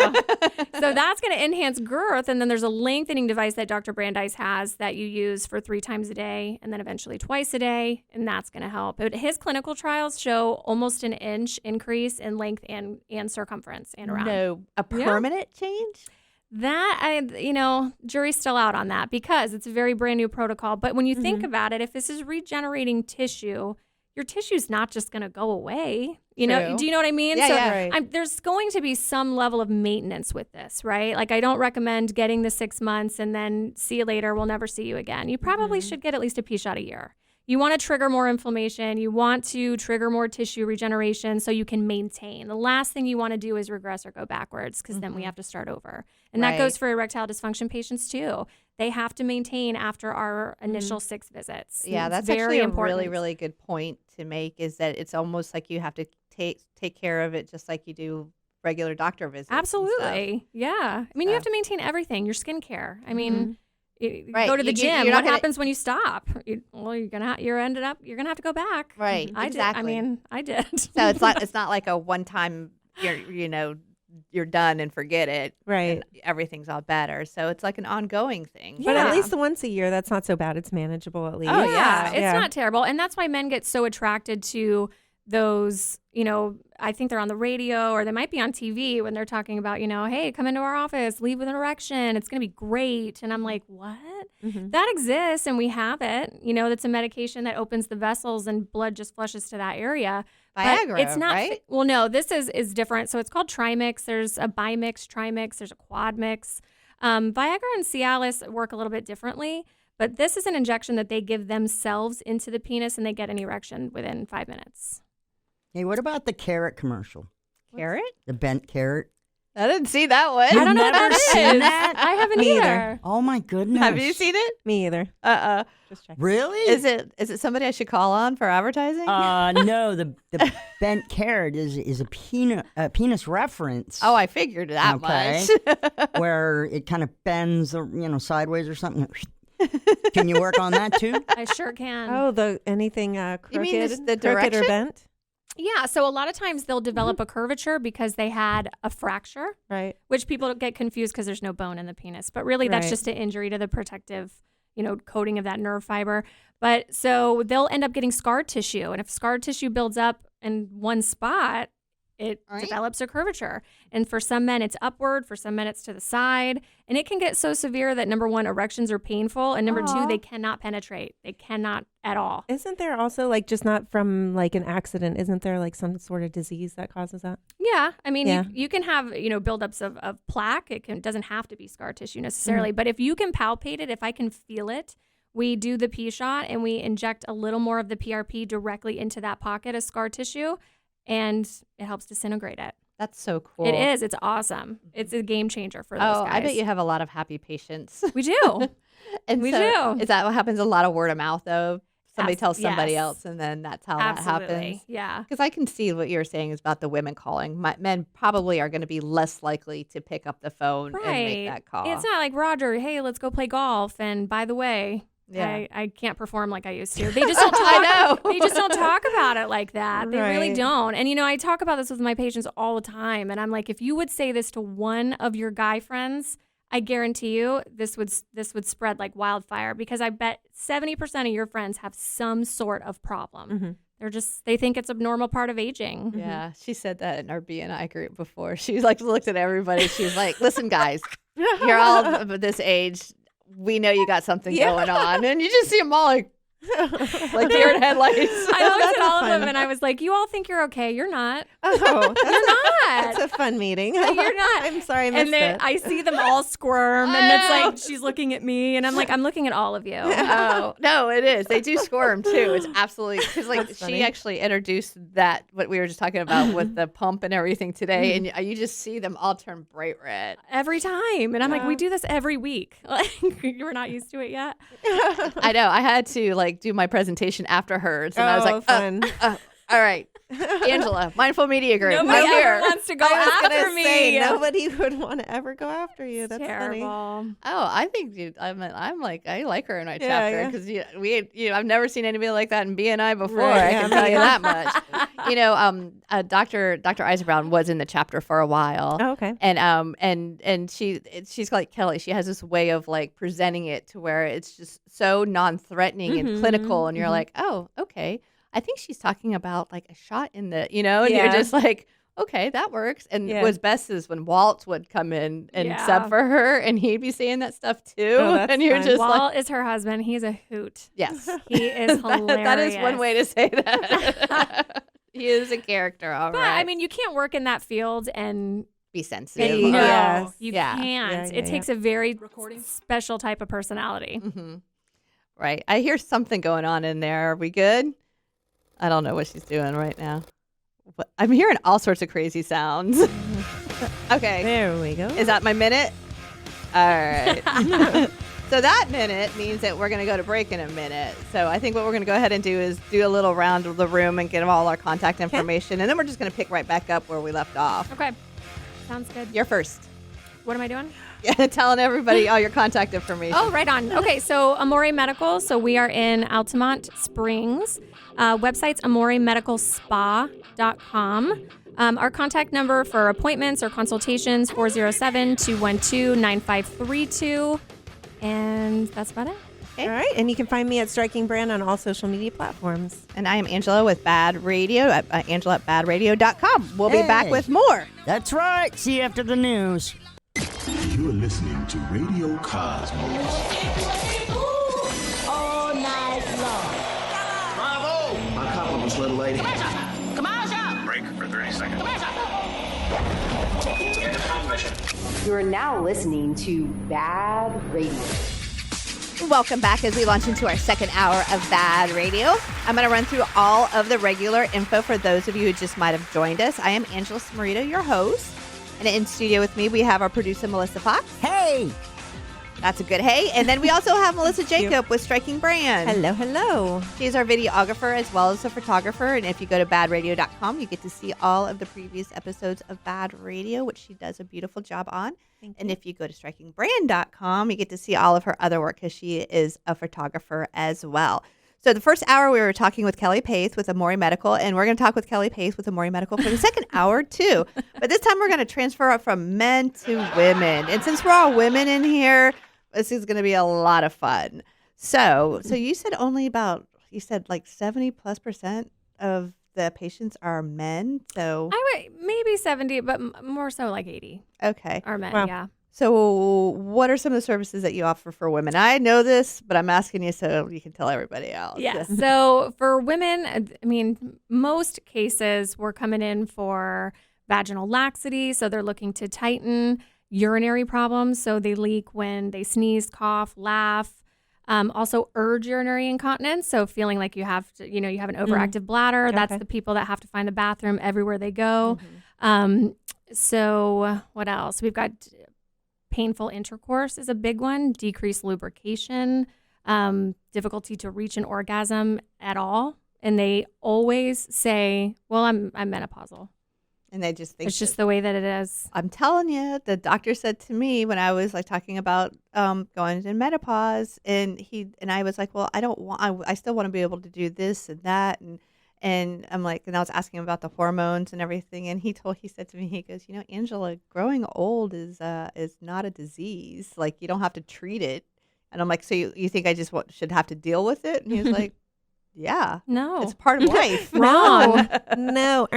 So that's going to enhance girth. And then there's a lengthening device that Dr. Brandeis has that you use for 3 times a day and then eventually twice a day. And that's going to help. But his clinical trials show almost an inch increase in length and circumference and around. No, a permanent change? That, jury's still out on that because it's a very brand new protocol. But when you think about it, if this is regenerating tissue, your tissue's not just going to go away. Do you know what I mean? Yeah, so yeah. Right. there's going to be some level of maintenance with this, right? Like I don't recommend getting the 6 months and then see you later. We'll never see you again. You probably should get at least a P shot a year. You want to trigger more inflammation. You want to trigger more tissue regeneration so you can maintain. The last thing you want to do is regress or go backwards because then we have to start over. And that goes for erectile dysfunction patients too. They have to maintain after our initial 6 visits. Yeah, It's that's very actually a important. really, really good point to make is that it's almost like you have to take care of it just like you do regular doctor visits. and stuff. Absolutely. Yeah. I mean, you have to maintain everything, your skincare. I mean, you Right. go to the You- gym. you're not What gonna- happens when you stop? You're gonna have to go back. Right, I exactly. did. I mean, I did. So it's not like a one time you're done and forget it. Right. And everything's all better. So it's like an ongoing thing. But at least once a year, that's not so bad. It's manageable at least. Oh, yeah. It's not terrible. And that's why men get so attracted to those, I think they're on the radio or they might be on TV when they're talking about, hey, come into our office, leave with an erection. It's going to be great. And I'm like, what? Mm-hmm. That exists and we have it. That's a medication that opens the vessels and blood just flushes to that area. Viagra, but it's not, right? Well, no, this is different. So it's called Trimix. There's a Bimix, Trimix. There's a Quad Mix. Viagra and Cialis work a little bit differently. But this is an injection that they give themselves into the penis and they get an erection within 5 minutes. Hey, what about the carrot commercial? Carrot? The bent carrot? I didn't see that one. I don't know what never that seen is. that? I haven't Me either. either. Oh my goodness. Have you seen it? Me either. Just check. Really? Is it somebody I should call on for advertising? No, the bent carrot is a penis reference. Oh, I figured that Okay. much. Where it kind of bends, sideways or something. Can you work on that too? I sure can. Oh, anything crooked, You mean just the crooked or direction? bent? Yeah, so a lot of times they'll develop a curvature because they had a fracture, Right. which people get confused because there's no bone in the penis. But really, that's Right. just an injury to the protective, coating of that nerve fiber. But so they'll end up getting scar tissue. And if scar tissue builds up in one spot, it develops a curvature. And for some men, it's upward. For some men, it's to the side. And it can get so severe that, number one, erections are painful. And number two, they cannot penetrate. They cannot at all. Isn't there also just not from an accident? Isn't there some sort of disease that causes that? Yeah. I mean, Yeah. You can have, buildups of plaque. Doesn't have to be scar tissue necessarily. But if you can palpate it, if I can feel it, we do the P shot and we inject a little more of the PRP directly into that pocket of scar tissue. And it helps disintegrate it. That's so cool. It is. It's awesome. It's a game changer for those guys. I bet you have a lot of happy patients. We do. And We so do. Is that what happens? A lot of word of mouth, though? Somebody tells somebody yes. else, and then that's how Absolutely. that happens? Yeah. Because I can see what you're saying is about the women calling. Men probably are going to be less likely to pick up the phone and make that call. It's not like, Roger, hey, let's go play golf. And by the way, Yeah. I can't perform like I used to. They just don't talk. I know. They just don't talk about it like that. They really Right. don't. And I talk about this with my patients all the time. And I'm like, if you would say this to one of your guy friends, I guarantee you this would spread like wildfire, because I bet 70% of your friends have some sort of problem. Mm-hmm. They think it's a normal part of aging. Yeah, she said that in our BNI group before. She looked at everybody. She was like, "Listen, guys, you're all of this age. We know you got something going on," and you just see them all like deer in headlights. I looked at all of them and I was like, you all think you're okay. You're not. Oh, You're not. that's a fun meeting. You're not. I'm sorry I missed And then it. I see them all squirm, and it's like she's looking at me, and I'm like, I'm looking at all of you. Oh no, it is. They do squirm too. It's absolutely because she actually introduced that what we were just talking about with the pump and everything today, and you just see them all turn bright red Every time. And I'm like, we do this every week. Like, you were not used to it yet. I know. I had to do my presentation after hers, and I was like, fun. all right, Angela, Mindful Media Group. Nobody I'm ever here. wants to go I was after gonna me. say, nobody would want to ever go after you. That's Terrible. funny. Oh, I think I'm like I like her in my Yeah, chapter yeah. because I've never seen anybody like that in BNI before. Right, I yeah, can me tell you either. that much. Dr. Eisenbrown was in the chapter for a while. Oh, okay. And she's like Kelly. She has this way of like presenting it to where it's just so non-threatening and clinical, and you're like, oh, okay. I think she's talking about like a shot in the, and you're Yeah. just like, okay, that works. And Yeah. what's best is when Walt would come in and Yeah. sub for her, and he'd be saying that stuff too. Oh, that's and you're fun. just Walt like, is her husband. He's a hoot. yes, He is hilarious. that is one way to say that. He is a character, all But right. I mean, you can't work in that field and be sensitive. Be- no, Yes. you Yeah. can't. Yeah, It takes a very special type of personality. Mm-hmm. Right. I hear something going on in there. Are we good? I don't know what she's doing right now. But I'm hearing all sorts of crazy sounds. Okay. There we go. Is that my minute? All right. So that minute means that we're going to go to break in a minute. So I think what we're going to go ahead and do is do a little round of the room and get all our contact information. And then we're just going to pick right back up where we left off. Okay. Sounds good. You're first. What am I doing? Yeah, telling everybody all your contact information. Oh, right on. Okay, so Amore Medical. So we are in Altamont Springs. Website's amoremedicalspa.com. Our contact number for appointments or consultations, 407-212-9532. And that's about it. All right. And you can find me at Striking Brand on all social media platforms. And I am Angela with BaaD Radio, Angela at BaaDradio.com. We'll be back with more. That's right. See you after the news. You're listening to Radio Cosmos. All night long. Bravo! My compliments, little lady. Commercial! Break for 30 seconds. Time mission. You're now listening to BaaD Radio. Welcome back as we launch into our second hour of BaaD Radio. I'm going to run through all of the regular info for those of you who just might have joined us. I am Angela Smarito, your host. And in studio with me, we have our producer, Melissa Fox. Hey! That's a good hey. And then we also have Melissa Jacob with Striking Brand. Hello, hello. She's our videographer as well as a photographer. And if you go to BaaDradio.com, you get to see all of the previous episodes of BaaD Radio, which she does a beautiful job on. And if you go to StrikingBrand.com, you get to see all of her other work because she is a photographer as well. So the first hour, we were talking with Kelly Paeth with Amori Medical, and we're going to talk with Kelly Paeth with Amori Medical for the second hour, too. But this time, we're going to transfer up from men to women. And since we're all women in here, this is going to be a lot of fun. So you said like 70+% of the patients are men. So I would maybe 70, but more so like 80 okay, are men. Wow. Yeah. So what are some of the services that you offer for women? I know this, but I'm asking you so you can tell everybody else. Yeah. So for women, I mean, most cases we're coming in for vaginal laxity. So they're looking to tighten. Urinary problems. So they leak when they sneeze, cough, laugh. Also urge urinary incontinence. So feeling like you have to, you have an overactive bladder. Okay. That's the people that have to find the bathroom everywhere they go. So what else? We've got painful intercourse is a big one. Decreased lubrication, difficulty to reach an orgasm at all. And they always say, well, I'm menopausal. And they just think it's just the way that it is. I'm telling you, the doctor said to me when I was like talking about going into menopause, and I was like, well, I still want to be able to do this and that, and I'm like, and I was asking him about the hormones and everything, and he said to me, he goes, Angela, growing old is not a disease. Like you don't have to treat it. And I'm like, so you think I just should have to deal with it? And he was like, yeah. No. It's part of life. Wrong. No.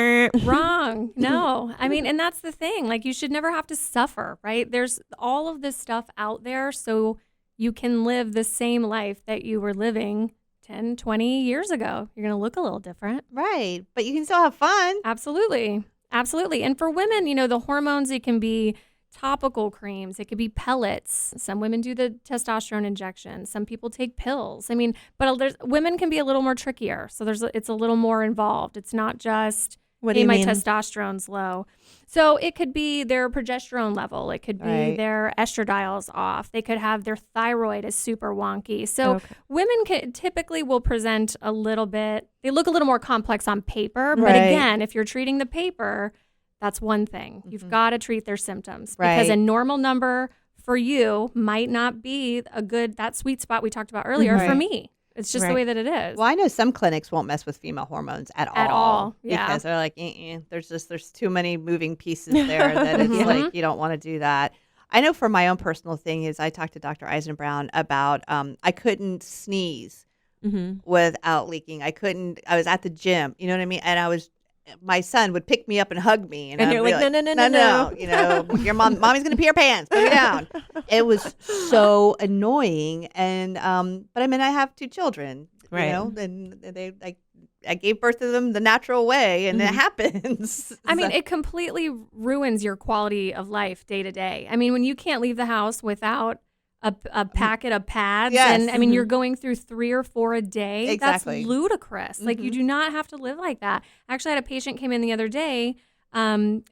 Wrong. No. I mean, and that's the thing. Like, you should never have to suffer, right? There's all of this stuff out there so you can live the same life that you were living 10, 20 years ago. You're going to look a little different. Right. But you can still have fun. Absolutely. Absolutely. And for women, the hormones, it can be topical creams. It could be pellets. Some women do the testosterone injection. Some people take pills. I mean, but women can be a little more trickier. So it's a little more involved. It's not just, what do you mean? My testosterone's low. So it could be their progesterone level. It could be their estradiol's off. They could have their thyroid is super wonky. So women typically will present a little bit, they look a little more complex on paper. But again, if you're treating the paper, that's one thing. You've got to treat their symptoms because a normal number for you might not be that sweet spot we talked about earlier for me. It's just the way that it is. Well, I know some clinics won't mess with female hormones at all. Yeah. Because they're like, there's too many moving pieces there that it's like, you don't want to do that. I know for my own personal thing is I talked to Dr. Eisenbrown about, I couldn't sneeze without leaking. I was at the gym, you know what I mean? And my son would pick me up and hug me, and you're like, no. Your mommy's gonna pee her pants. Put me down. It was so annoying, and but I mean, I have 2 children, and I gave birth to them the natural way, and it happens. I mean, it completely ruins your quality of life day to day. I mean, when you can't leave the house without a packet of pads, and I mean, you're going through 3 or 4 a day. Exactly. That's ludicrous. Like, you do not have to live like that. Actually, I had a patient came in the other day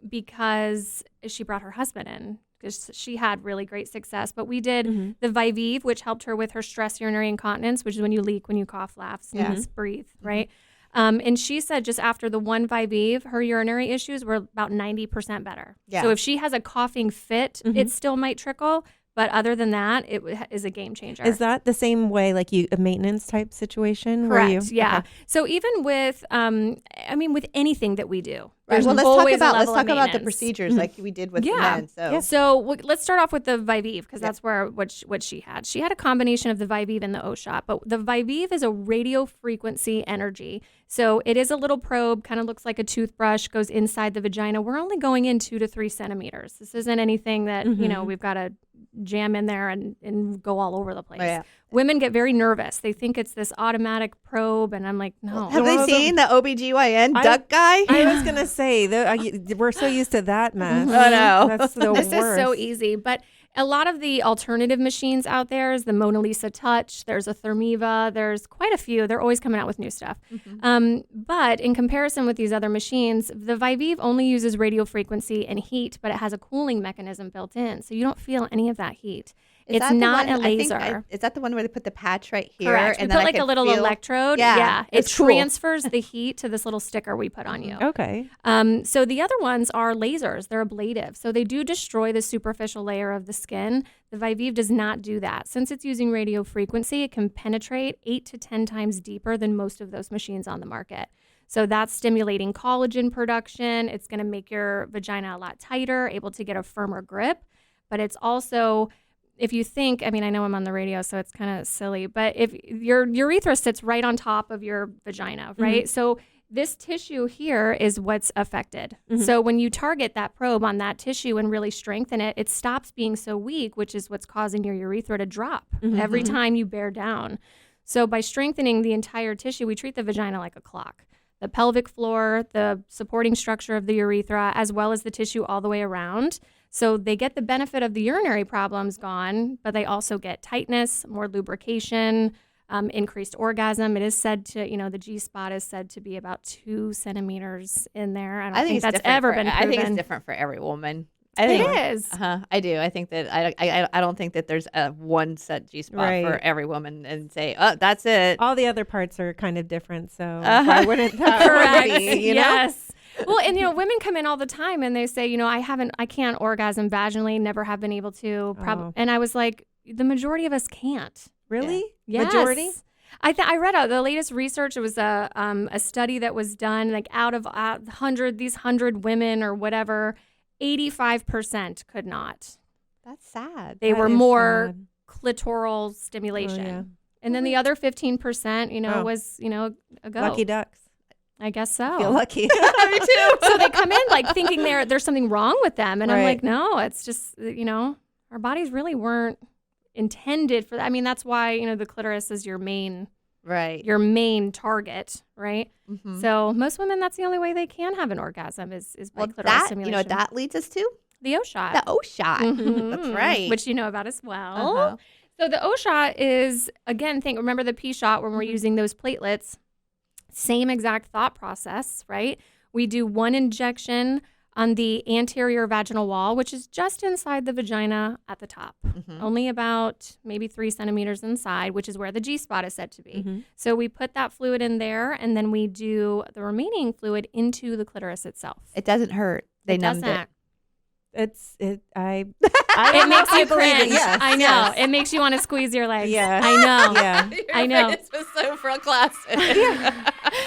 because she brought her husband in because she had really great success. But we did the Vivive, which helped her with her stress urinary incontinence, which is when you leak, when you cough, laugh, sneeze, breathe, right? And she said just after the one Vivive, her urinary issues were about 90% better. Yeah. So if she has a coughing fit, it still might trickle. But other than that, it is a game changer. Is that the same way, like a maintenance type situation? Correct. Yeah. Okay. So even with, with anything that we do, right. Well, let's talk about the procedures like we did with the men. So let's start off with the Vivive because that's where what she had. She had a combination of the Vivive and the O-Shot, but the Vivive is a radio frequency energy. So it is a little probe, kind of looks like a toothbrush, goes inside the vagina. We're only going in 2 to 3 centimeters. This isn't anything that we've got to jam in there and go all over the place. Oh, yeah. Women get very nervous. They think it's this automatic probe, and I'm like, no. Have they seen the OBGYN duck guy? I was going to say, we're so used to that mess. Oh, no. That's the worst. This is so easy. But a lot of the alternative machines out there is the Mona Lisa Touch. There's a Thermiva. There's quite a few. They're always coming out with new stuff. But in comparison with these other machines, the Vivive only uses radio frequency and heat, but it has a cooling mechanism built in. So you don't feel any of that heat. It's not a laser. Is that the one where they put the patch right here? Correct. And we put like a little electrode. Yeah. It transfers the heat to this little sticker we put on you. Okay. So the other ones are lasers. They're ablative. So they do destroy the superficial layer of the skin. The Vivive does not do that. Since it's using radio frequency, it can penetrate 8 to 10 times deeper than most of those machines on the market. So that's stimulating collagen production. It's going to make your vagina a lot tighter, able to get a firmer grip. But it's also... if you think, I know I'm on the radio, so it's kind of silly, but if your urethra sits right on top of your vagina, right? So this tissue here is what's affected. So when you target that probe on that tissue and really strengthen it, it stops being so weak, which is what's causing your urethra to drop every time you bear down. So by strengthening the entire tissue, we treat the vagina like a clock. The pelvic floor, the supporting structure of the urethra, as well as the tissue all the way around. So they get the benefit of the urinary problems gone, but they also get tightness, more lubrication, increased orgasm. It is said to, the G-spot is said to be about 2 centimeters in there. I don't think that's ever been proven. I think it's different for every woman. It is. I do. I think that I don't think that there's a one set G-spot for every woman and say, oh, that's it. All the other parts are kind of different, so why wouldn't that correct? Be, Yes. Well, and women come in all the time and they say, I can't orgasm vaginally, never have been able to. And I was like, the majority of us can't. Really? Yeah. Yes. Majority? I read out the latest research. It was a study that was done like out of 100 women or whatever, 85% could not. That's sad. They were more clitoral stimulation. Oh, yeah. And then the other 15%, was, a go. Lucky ducks. I guess so. I feel lucky. Me too. So they come in like thinking there's something wrong with them. And I'm like, no, it's just, our bodies really weren't intended for that. That's why, the clitoris is your main target, right? So most women, that's the only way they can have an orgasm is by clitoral stimulation. That leads us to? The O-Shot. The O-Shot. That's right. Which you know about as well. So the O-Shot is, again, remember the P-Shot when we're using those platelets. Same exact thought process, right? We do one injection on the anterior vaginal wall, which is just inside the vagina at the top, only about maybe 3 centimeters inside, which is where the G-spot is said to be. So we put that fluid in there, and then we do the remaining fluid into the clitoris itself. It doesn't hurt. They numbed it. It makes you cringe. Yes, I know. Yes. It makes you want to squeeze your legs. Yeah. I know. Yeah. I know. This was so for a class.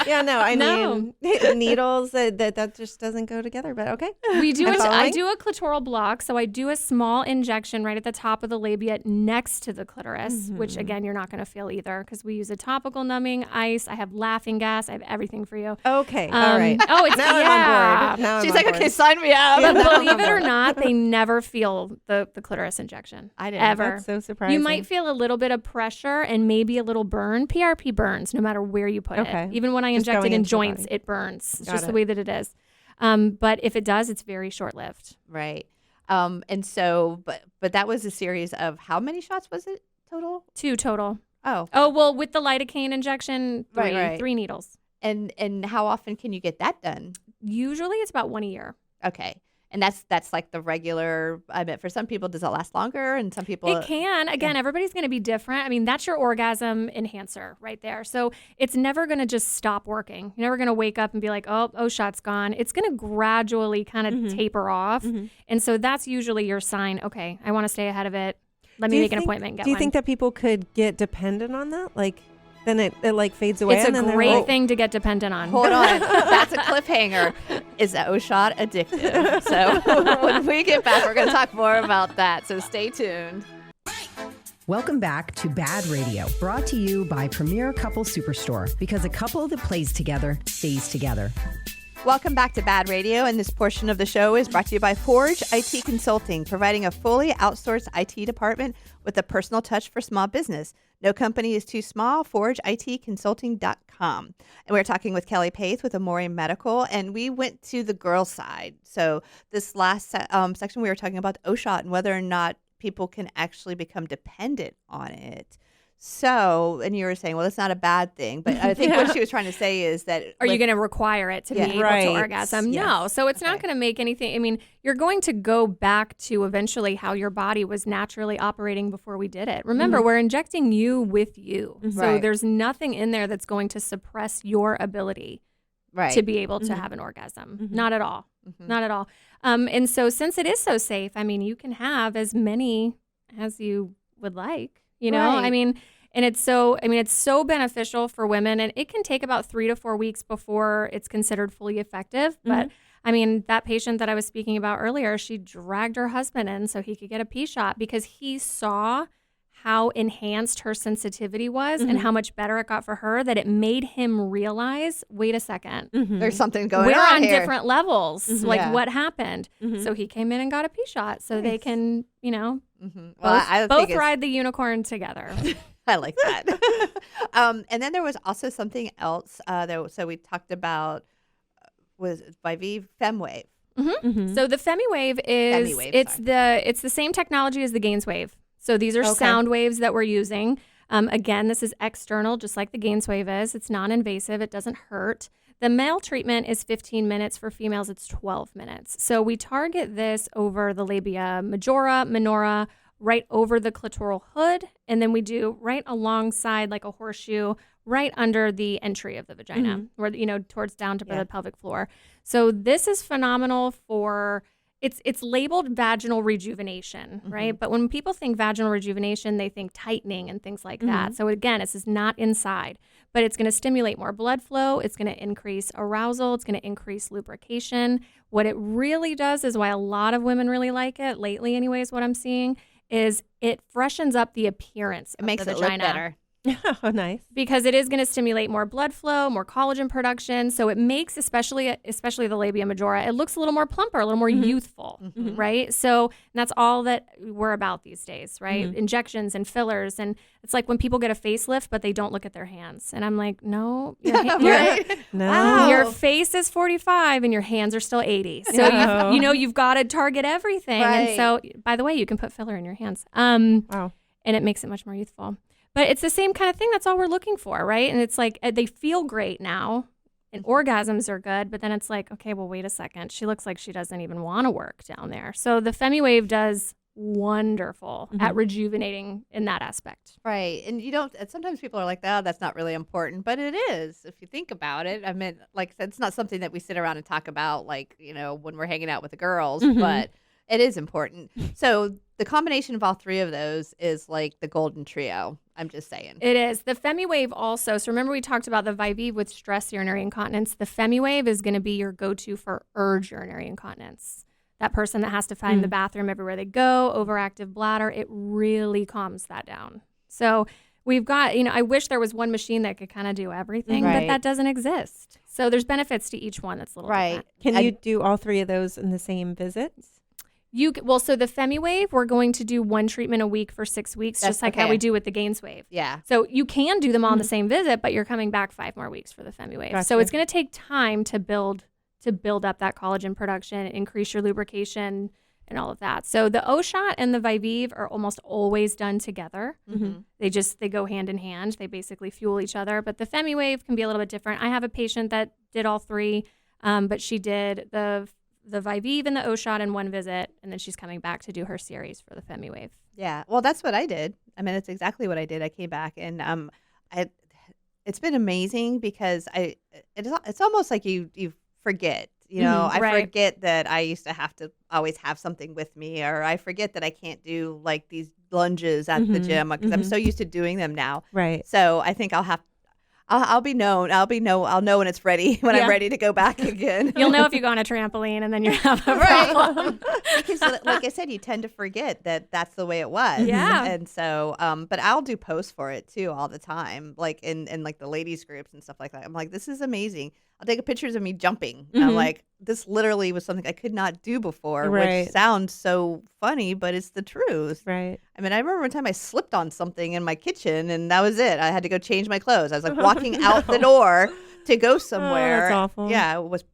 I mean, needles, that just doesn't go together, but okay. We do I do a clitoral block, so I do a small injection right at the top of the labia next to the clitoris, which again, you're not going to feel either because we use a topical numbing ice. I have laughing gas. I have everything for you. Okay. All right. Oh, it's now I'm on board. Now She's like, okay, sign me up. But believe it or not, they never feel the clitoris injection. I didn't. Ever. That's so surprising. You might feel a little bit of pressure and maybe a little burn. PRP burns no matter where you put it. Even when I inject it in joints, it burns. It's just the way that it is. But if it does, it's very short-lived. Right. And so, but that was a series of how many shots was it total? 2 total. Oh, well, with the lidocaine injection, 3 needles. And how often can you get that done? Usually it's about 1 a year. Okay. And that's like the regular, I bet for some people, does it last longer? And some people... It can. Again, everybody's going to be different. That's your orgasm enhancer right there. So it's never going to just stop working. You're never going to wake up and be like, oh, shot's gone. It's going to gradually kind of taper off. And so that's usually your sign, okay, I want to stay ahead of it. let me make an appointment and get Do you one. think that people could get dependent on that? Like, then it like fades away. It's and a then great like, thing to get dependent on. Hold on. That's a cliffhanger. Is the O-Shot addictive? So when we get back, we're going to talk more about that. So stay tuned. Welcome back to BaaD Radio, brought to you by Premier Couple Superstore, because a couple that plays together stays together. Welcome back to BaaD Radio, and this portion of the show is brought to you by Forge IT Consulting, providing a fully outsourced IT department with a personal touch for small business. No company is too small. ForgeITConsulting.com. And we're talking with Kelly Paeth with Amore Medical, and we went to the girl side. So this last section, we were talking about the O-Shot and whether or not people can actually become dependent on it. So, and you were saying, well, it's not a bad thing, but I think what she was trying to say is that... Are you going to require it to be able to orgasm? Yes. No. So it's not going to make anything. I mean, you're going to go back to eventually how your body was naturally operating before we did it. Remember, we're injecting you with you. So there's nothing in there that's going to suppress your ability to be able to have an orgasm. Not at all. Not at all. And so since it is so safe, I mean, you can have as many as you would like, you know, I mean, and it's so beneficial for women, and it can take about 3 to 4 weeks before it's considered fully effective. But I mean, that patient that I was speaking about earlier, she dragged her husband in so he could get a pee shot because he saw how enhanced her sensitivity was and how much better it got for her, that it made him realize, wait a second, there's something going we're on on here. different levels. Like what happened? So he came in and got a pee shot so they can, you know, both ride the unicorn together. I like that. And then there was also something else. So we talked about was BaaD FemWave. So the FemiWave is it's the same technology as the GainsWave. So these are sound waves that we're using. Again, this is external, just like the GainsWave is. It's non-invasive. It doesn't hurt. The male treatment is 15 minutes. For females, it's 12 minutes. So we target this over the labia majora, minora, right over the clitoral hood, and then we do right alongside like a horseshoe, right under the entry of the vagina, or towards down to the pelvic floor. So this is phenomenal for. It's labeled vaginal rejuvenation, right? But when people think vaginal rejuvenation, they think tightening and things like that. So again, this is not inside, but it's going to stimulate more blood flow. It's going to increase arousal. It's going to increase lubrication. What it really does is why a lot of women really like it, lately anyways, what I'm seeing, is it freshens up the appearance of makes the it vagina. look better. Oh, nice. Because it is going to stimulate more blood flow, more collagen production. So it makes, especially the labia majora, it looks a little more plumper, a little more youthful, right? So that's all that we're about these days, right? Injections and fillers. And it's like when people get a facelift, but they don't look at their hands. And I'm like, no, your face is 45 and your hands are still 80. So you've got to target everything. Right. And so, by the way, you can put filler in your hands. And it makes it much more youthful. But it's the same kind of thing. That's all we're looking for, right? And it's like they feel great now, and orgasms are good. But then it's like, okay, well, wait a second. She looks like she doesn't even want to work down there. So the FemiWave does wonderful at rejuvenating in that aspect. Right. And sometimes people are like, oh, that's not really important. But it is, if you think about it. I mean, like I said, it's not something that we sit around and talk about, like, when we're hanging out with the girls. But it is important. So the combination of all three of those is like the golden trio. I'm just saying. It is. The FemiWave also. So remember we talked about the Viviv with stress urinary incontinence. The FemiWave is going to be your go-to for urge urinary incontinence. That person that has to find the bathroom everywhere they go, overactive bladder, it really calms that down. So we've got, I wish there was one machine that could kind of do everything, but that doesn't exist. So there's benefits to each one that's a little different. Can you do all three of those in the same visit? So the FemiWave, we're going to do one treatment a week for 6 weeks, just like how we do with the GainsWave. Yeah. So you can do them all in the same visit, but you're coming back 5 more weeks for the FemiWave. Gotcha. So it's going to take time to build up that collagen production, increase your lubrication, and all of that. So the O-Shot and the Viviv are almost always done together. They go hand in hand. They basically fuel each other. But the FemiWave can be a little bit different. I have a patient that did all three, but she did the Viviv and the O-Shot in one visit, and then she's coming back to do her series for the FemiWave. Yeah, well, that's what I did. I mean, that's exactly what I did. I came back, and it's been amazing because it's almost like you forget You know, I Right. forget that I used to have to always have something with me, or I forget that I can't do like these lunges at the gym because I'm so used to doing them now. Right. So I think I'll be known. I'll know when it's ready, when I'm ready to go back again. You'll know if you go on a trampoline and then you have a Right. problem. Because like I said, you tend to forget that that's the way it was. Yeah. And so, but I'll do posts for it too all the time, like in like the ladies groups and stuff like that. I'm like, this is amazing. I'll take pictures of me jumping. And I'm like, this literally was something I could not do before, Right. which sounds so funny, but it's the truth. Right. I mean, I remember one time I slipped on something in my kitchen and that was it. I had to go change my clothes. I was like walking out the door to go somewhere. that's awful. Yeah, I was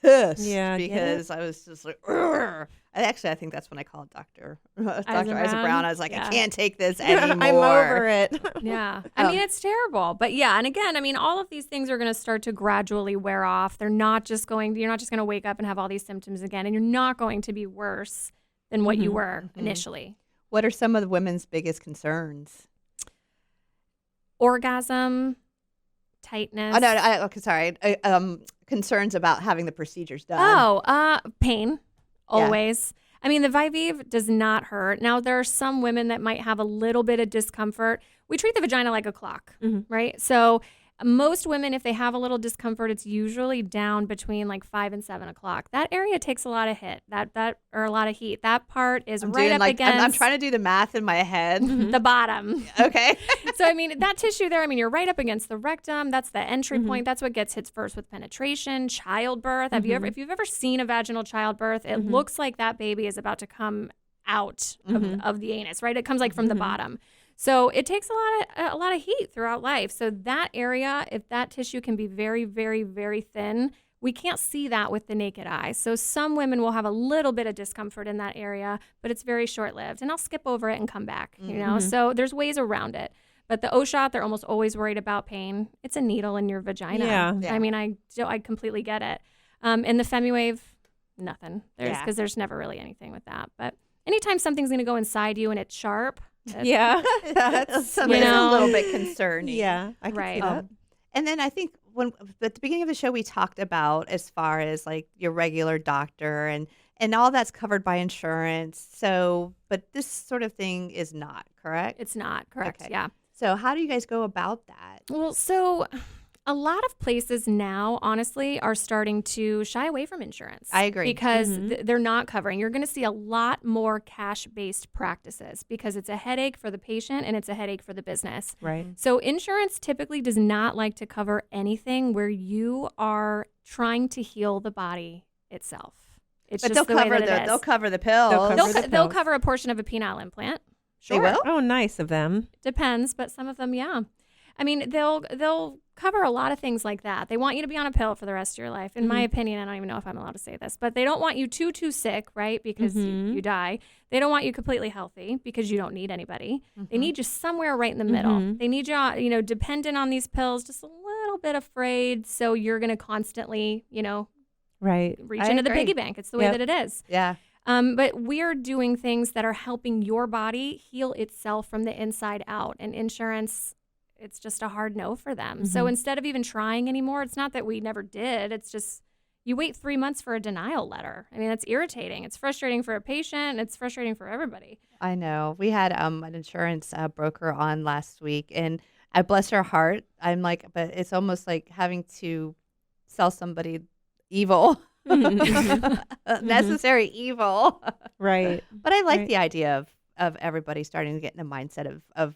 pissed Yeah, I get it. because I was just like, "Urgh." I think that's when I called Dr. Isaac Brown. I was like, Yeah. I can't take this anymore. I'm over it. Yeah. I mean, it's terrible. But yeah, and again, I mean, all of these things are going to start to gradually wear off. You're not just going to wake up and have all these symptoms again, and you're not going to be worse than what you were initially. What are some of the women's biggest concerns? Orgasm, tightness. Oh, no, okay, sorry. Concerns about having the procedures done. Pain, always. I mean, the Vivive does not hurt. Now, there are some women that might have a little bit of discomfort. We treat the vagina like a clock, right? So most women, if they have a little discomfort, it's usually down between like 5 and 7 o'clock. That area takes a lot of or a lot of heat. That part is right up against. I'm trying to do the math in my head. the bottom. Okay. So, I mean, that tissue there, I mean, you're right up against the rectum. That's the entry point. That's what gets hit first with penetration, childbirth. If you've ever seen a vaginal childbirth, it looks like that baby is about to come out of the anus, right? It comes like from the bottom. So it takes a lot of heat throughout life. So that area, if that tissue can be very, very, very thin, we can't see that with the naked eye. So some women will have a little bit of discomfort in that area, but it's very short-lived. And I'll skip over it and come back, you know? So there's ways around it. But the O-shot, they're almost always worried about pain. It's a needle in your vagina. Yeah. I mean, I completely get it. And the FemiWave, nothing. Because there's never really anything with that. But anytime something's going to go inside you and it's sharp, Yeah. That's It's a little bit concerning. Yeah. I can Right. see that. And then I think when at the beginning of the show we talked about as far as like your regular doctor and all that's covered by insurance. So, but this sort of thing is not, correct? it's not correct. Okay. Yeah. So how do you guys go about that? Well, so a lot of places now, honestly, are starting to shy away from insurance. I agree. Because they're not covering. You're going to see a lot more cash-based practices because it's a headache for the patient and it's a headache for the business. Right. So insurance typically does not like to cover anything where you are trying to heal the body itself. It's But just the way that it is. they'll cover the pills. They'll cover a portion of a penile implant. They Sure. will? Oh, nice of them. Depends, but some of them, yeah. I mean, they'll cover a lot of things like that. They want you to be on a pill for the rest of your life. In my opinion, I don't even know if I'm allowed to say this, but they don't want you too sick, right? Because you die. They don't want you completely healthy because you don't need anybody. They need you somewhere right in the middle. They need you, dependent on these pills, just a little bit afraid. So you're going to constantly, Right. reach I into the agree. piggy bank. It's the way Yep. that it is. Yeah. But we're doing things that are helping your body heal itself from the inside out. And insurance, it's just a hard no for them. So instead of even trying anymore, it's not that we never did. It's just you wait 3 months for a denial letter. I mean, that's irritating. It's frustrating for a patient. It's frustrating for everybody. I know. We had an insurance broker on last week, and I bless her heart. I'm like, but it's almost like having to sell somebody evil, necessary evil. Right. But I like Right. the idea of everybody starting to get in a mindset of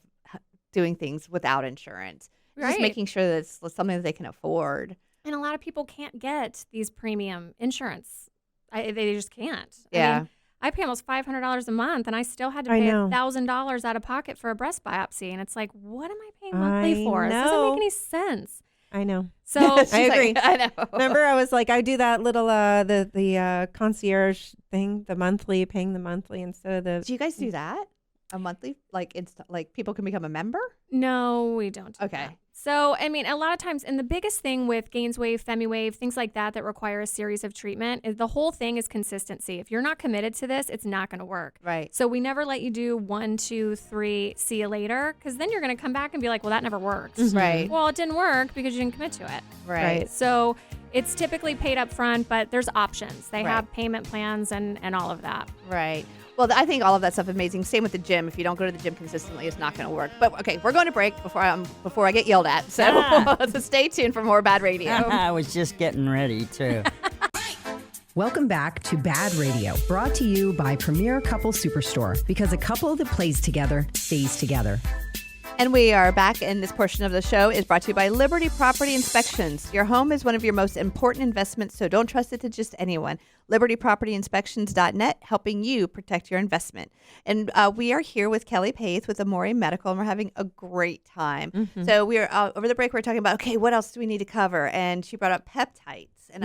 doing things without insurance, just Right. making sure that it's something that they can afford. And a lot of people can't get these premium insurance. They just can't. I Yeah. mean, I pay almost $500 a month, and I still had to I pay know. $1,000 out of pocket for a breast biopsy. And it's like, what am I paying monthly I for? This doesn't know. make any sense. I know. So She's I like, agree. I know. Remember, I was like, I do that little the concierge thing, the monthly, paying the monthly instead of the. Do you guys do that? A monthly, like people can become a member? no, we don't. Do Okay. that. So, I mean, a lot of times, and the biggest thing with Gainswave, FemiWave, things like that require a series of treatment, is the whole thing is consistency. If you're not committed to this, it's not going to work. Right. So we never let you do 1, 2, 3, see you later, because then you're going to come back and be like, well, that never worked. Right. Well, it didn't work because you didn't commit to it. Right. So It's typically paid up front, but there's options. They Right. have payment plans and all of that. Right. Well, I think all of that stuff is amazing. Same with the gym. If you don't go to the gym consistently, it's not going to work. But okay, we're going to break before I get yelled at. So, so stay tuned for more BaaD Radio. I was just getting ready to. Welcome back to BaaD Radio, brought to you by Premier Couple Superstore, because a couple that plays together stays together. And we are back, and this portion of the show is brought to you by Liberty Property Inspections. Your home is one of your most important investments, so don't trust it to just anyone. LibertyPropertyInspections.net, helping you protect your investment. And we are here with Kelly Paeth with Amore Medical, and we're having a great time. Mm-hmm. So we are over the break, we were talking about, okay, what else do we need to cover? And she brought up peptides. And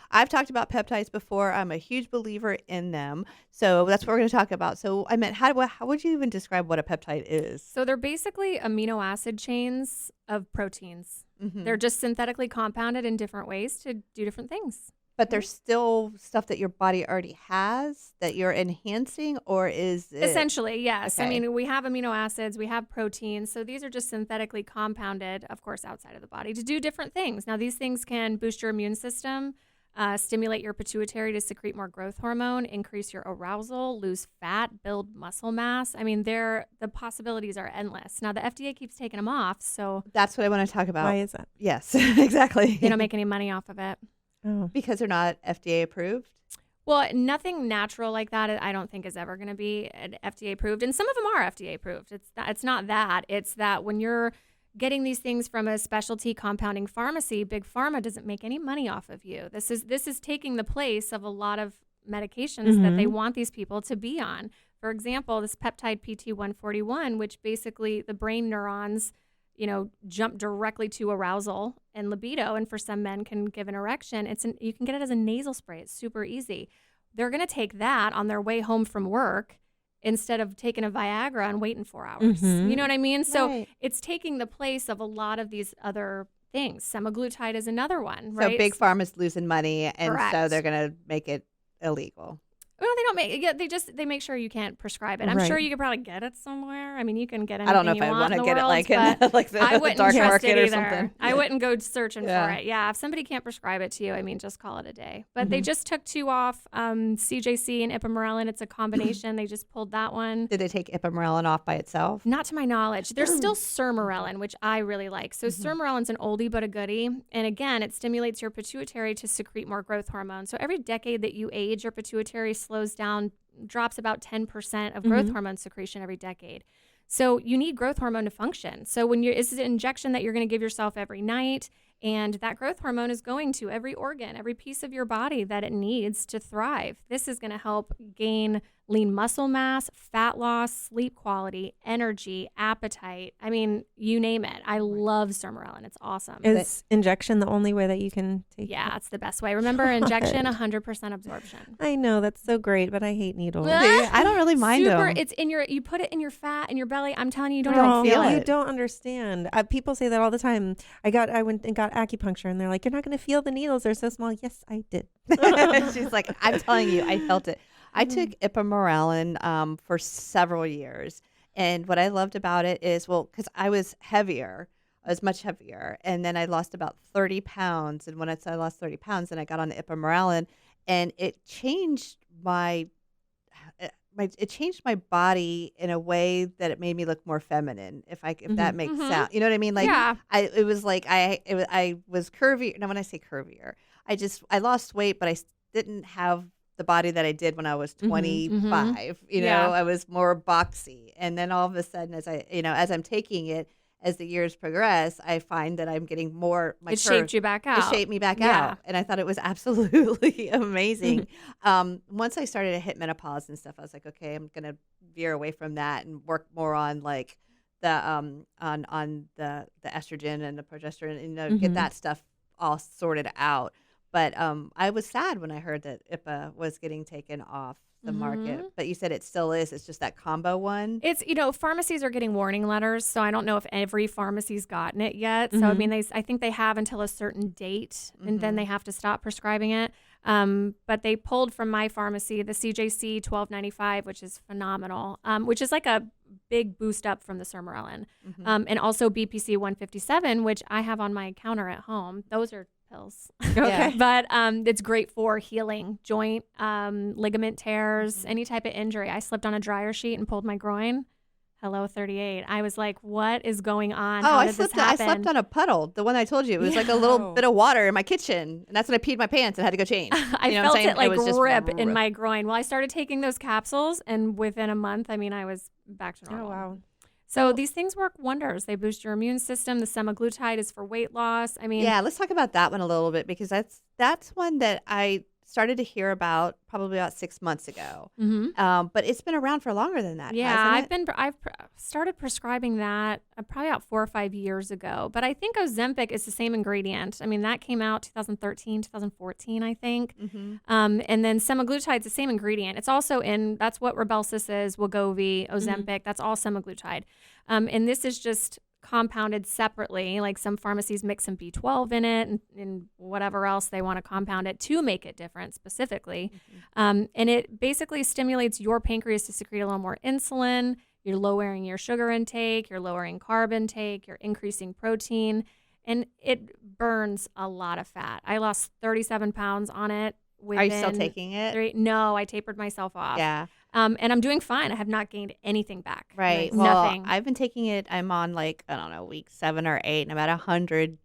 I've talked about peptides before. I'm a huge believer in them. So that's what we're going to talk about. So I meant, how would you even describe what a peptide is? So they're basically amino acid chains of proteins. Mm-hmm. They're just synthetically compounded in different ways to do different things. But there's still stuff that your body already has that you're enhancing, or is it? Essentially, yes. Okay. I mean, we have amino acids, we have proteins. So these are just synthetically compounded, of course, outside of the body to do different things. Now, these things can boost your immune system, stimulate your pituitary to secrete more growth hormone, increase your arousal, lose fat, build muscle mass. I mean, the possibilities are endless. Now, the FDA keeps taking them off, so That's what I want to talk about. Why is that? Yes, exactly. they don't make any money off of it. Oh. Because they're not FDA approved. Well, nothing natural like that, I don't think, is ever going to be FDA approved. And some of them are FDA approved. It's not that. It's that when you're getting these things from a specialty compounding pharmacy, Big Pharma doesn't make any money off of you. This is taking the place of a lot of medications that they want these people to be on. For example, this peptide PT141, which basically the brain neurons, jump directly to arousal and libido, and for some men can give an erection. You can get it as a nasal spray. It's super easy. They're going to take that on their way home from work instead of taking a Viagra and waiting 4 hours. You know what I mean? So Right. it's taking the place of a lot of these other things. Semaglutide is another one, right? So Big Pharma's losing money, and so Correct. they're going to make it illegal. Well, they don't make. Yeah, they make sure you can't prescribe it. I'm Right. sure you could probably get it somewhere. I mean, you can get anything I don't know if you I want want in to the get it world, like but in like I the wouldn't dark trust market it or either. something. I wouldn't go searching Yeah. for it. Yeah, if somebody can't prescribe it to you, I mean, just call it a day. But they just took two off, CJC and ipamorelin. It's a combination. They just pulled that one. Did they take ipamorelin off by itself? Not to my knowledge. There's still sermorelin, which I really like. So sermorelin's an oldie but a goodie. And again, it stimulates your pituitary to secrete more growth hormone. So every decade that you age, your pituitary slows down, drops about 10% of growth hormone secretion every decade. So you need growth hormone to function. So it's an injection that you're going to give yourself every night, and that growth hormone is going to every organ, every piece of your body that it needs to thrive. This is going to help gain lean muscle mass, fat loss, sleep quality, energy, appetite. I mean, you name it. I love sermorelin. It's awesome. Is injection the only way that you can take Yeah, it? it's the best way. Remember, injection, 100% absorption. I know, that's so great, but I hate needles. I don't really mind Super. them. It's you put it in your fat in your belly. I'm telling you, you don't No, even feel feel you it. don't understand. People say that all the time. I went and got acupuncture, and they're like, "You're not going to feel the needles. They're so small." Yes, I did. She's like, I'm telling you, I felt it. I took ipamorelin for several years. And what I loved about it is, because I was heavier, I was much heavier. And then I lost about 30 pounds. And when I lost 30 pounds, then I got on the ipamorelin, and it changed it changed my body in a way that it made me look more feminine, if that makes sense. You know what I mean? Like, Yeah. it was like I was curvy. Now, when I say curvier, I lost weight, but I didn't have the body that I did when I was 25. You know, Yeah. I was more boxy. And then all of a sudden, as I'm taking it, as the years progress, I find that I'm getting more. It shaped you back out. It shaped me back Yeah. out, and I thought it was absolutely amazing. Once I started to hit menopause and stuff, I was like, okay, I'm gonna veer away from that and work more on like the on the estrogen and the progesterone, and get that stuff all sorted out. But I was sad when I heard that IPA was getting taken off the market. But you said it still is. It's just that combo one. It's, pharmacies are getting warning letters, so I don't know if every pharmacy's gotten it yet. So, I mean, I think they have until a certain date, and then they have to stop prescribing it. But they pulled from my pharmacy the CJC 1295, which is phenomenal, which is like a big boost up from the sermorelin. And also BPC 157, which I have on my counter at home. Those are pills. Okay. But it's great for healing joint, ligament tears, any type of injury. I slipped on a dryer sheet and pulled my groin. Hello, 38. I was like, what is going on? How did this happen? I slept on a puddle. The one I told you. It was like a little bit of water in my kitchen. And that's when I peed my pants and had to go change. I felt it like rip in my groin. Well, I started taking those capsules, and within a month, I was back to normal. Oh, wow. So these things work wonders. They boost your immune system. The semaglutide is for weight loss. Yeah, let's talk about that one a little bit, because that's one that I started to hear about probably about 6 months ago. But it's been around for longer than that. Yeah, I've started prescribing that probably about 4 or 5 years ago. But I think Ozempic is the same ingredient. That came out 2013, 2014, I think. And then semaglutide is the same ingredient. It's also that's what Rybelsus is, Wegovy, Ozempic. That's all semaglutide. And this is just compounded separately. Like some pharmacies mix some B12 in it and whatever else they want to compound it to make it different specifically. And it basically stimulates your pancreas to secrete a little more insulin. You're lowering your sugar intake, you're lowering carb intake, you're increasing protein, and it burns a lot of fat. I lost 37 pounds on it. Are you still taking it? No, I tapered myself off. Yeah. And I'm doing fine. I have not gained anything back. Right. Nothing. I've been taking it. I'm on week 7 or 8, and I'm at 100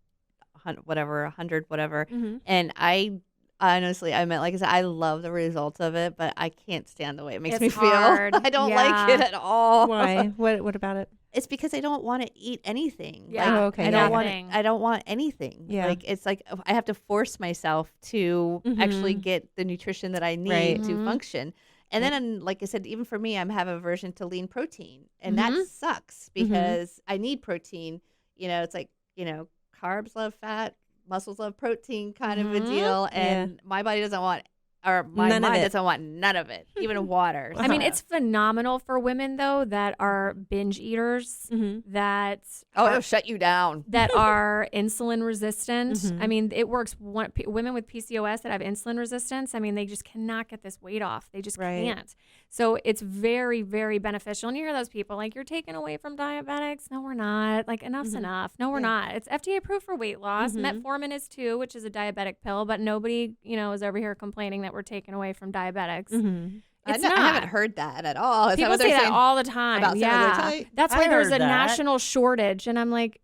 whatever. And I honestly, like I said, I love the results of it, but I can't stand the way it makes me hard. feel. I don't like it at all. Why? What about it? It's because I don't want to eat anything. Yeah. Okay. I don't want anything. Yeah. It's like I have to force myself to actually get the nutrition that I need to function. And then, like I said, even for me, I have a aversion to lean protein. And that sucks because I need protein. It's like, carbs love fat, muscles love protein kind of a deal. And my body doesn't want, or my mind doesn't want none of it, even water. It's phenomenal for women, though, that are binge eaters, that it'll shut you down. that are insulin resistant. It works. Women with PCOS that have insulin resistance, they just cannot get this weight off. They just can't. So it's very, very beneficial. And you hear those people like, you're taking away from diabetics. No, we're not. Like, enough's enough. No, we're not. It's FDA approved for weight loss. Metformin is too, which is a diabetic pill, but nobody, is over here complaining that we're taking away from diabetics. I haven't heard that at all. People say that all the time. About yeah, that's why there's a national shortage, and I'm like,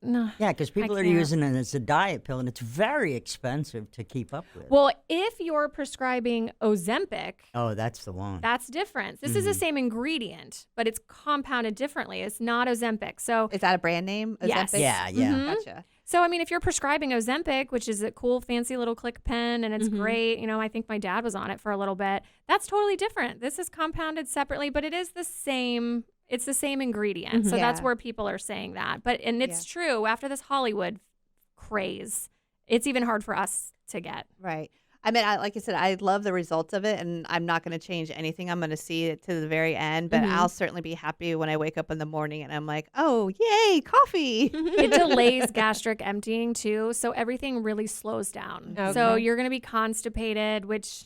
no. Yeah, because people are using it as a diet pill, and it's very expensive to keep up with. Well, if you're prescribing Ozempic, that's the one. That's different. This is the same ingredient, but it's compounded differently. It's not Ozempic. So is that a brand name? Ozempic? Yes. Yeah. Gotcha. So, if you're prescribing Ozempic, which is a cool, fancy little click pen, and it's great, I think my dad was on it for a little bit. That's totally different. This is compounded separately, but it is the same. It's the same ingredient. So that's where people are saying that. And it's true. After this Hollywood craze, it's even hard for us to get. Right. Like I said, I love the results of it, and I'm not going to change anything. I'm going to see it to the very end, but I'll certainly be happy when I wake up in the morning and I'm like, oh, yay, coffee. It delays gastric emptying too, so everything really slows down. Okay. So you're going to be constipated, which,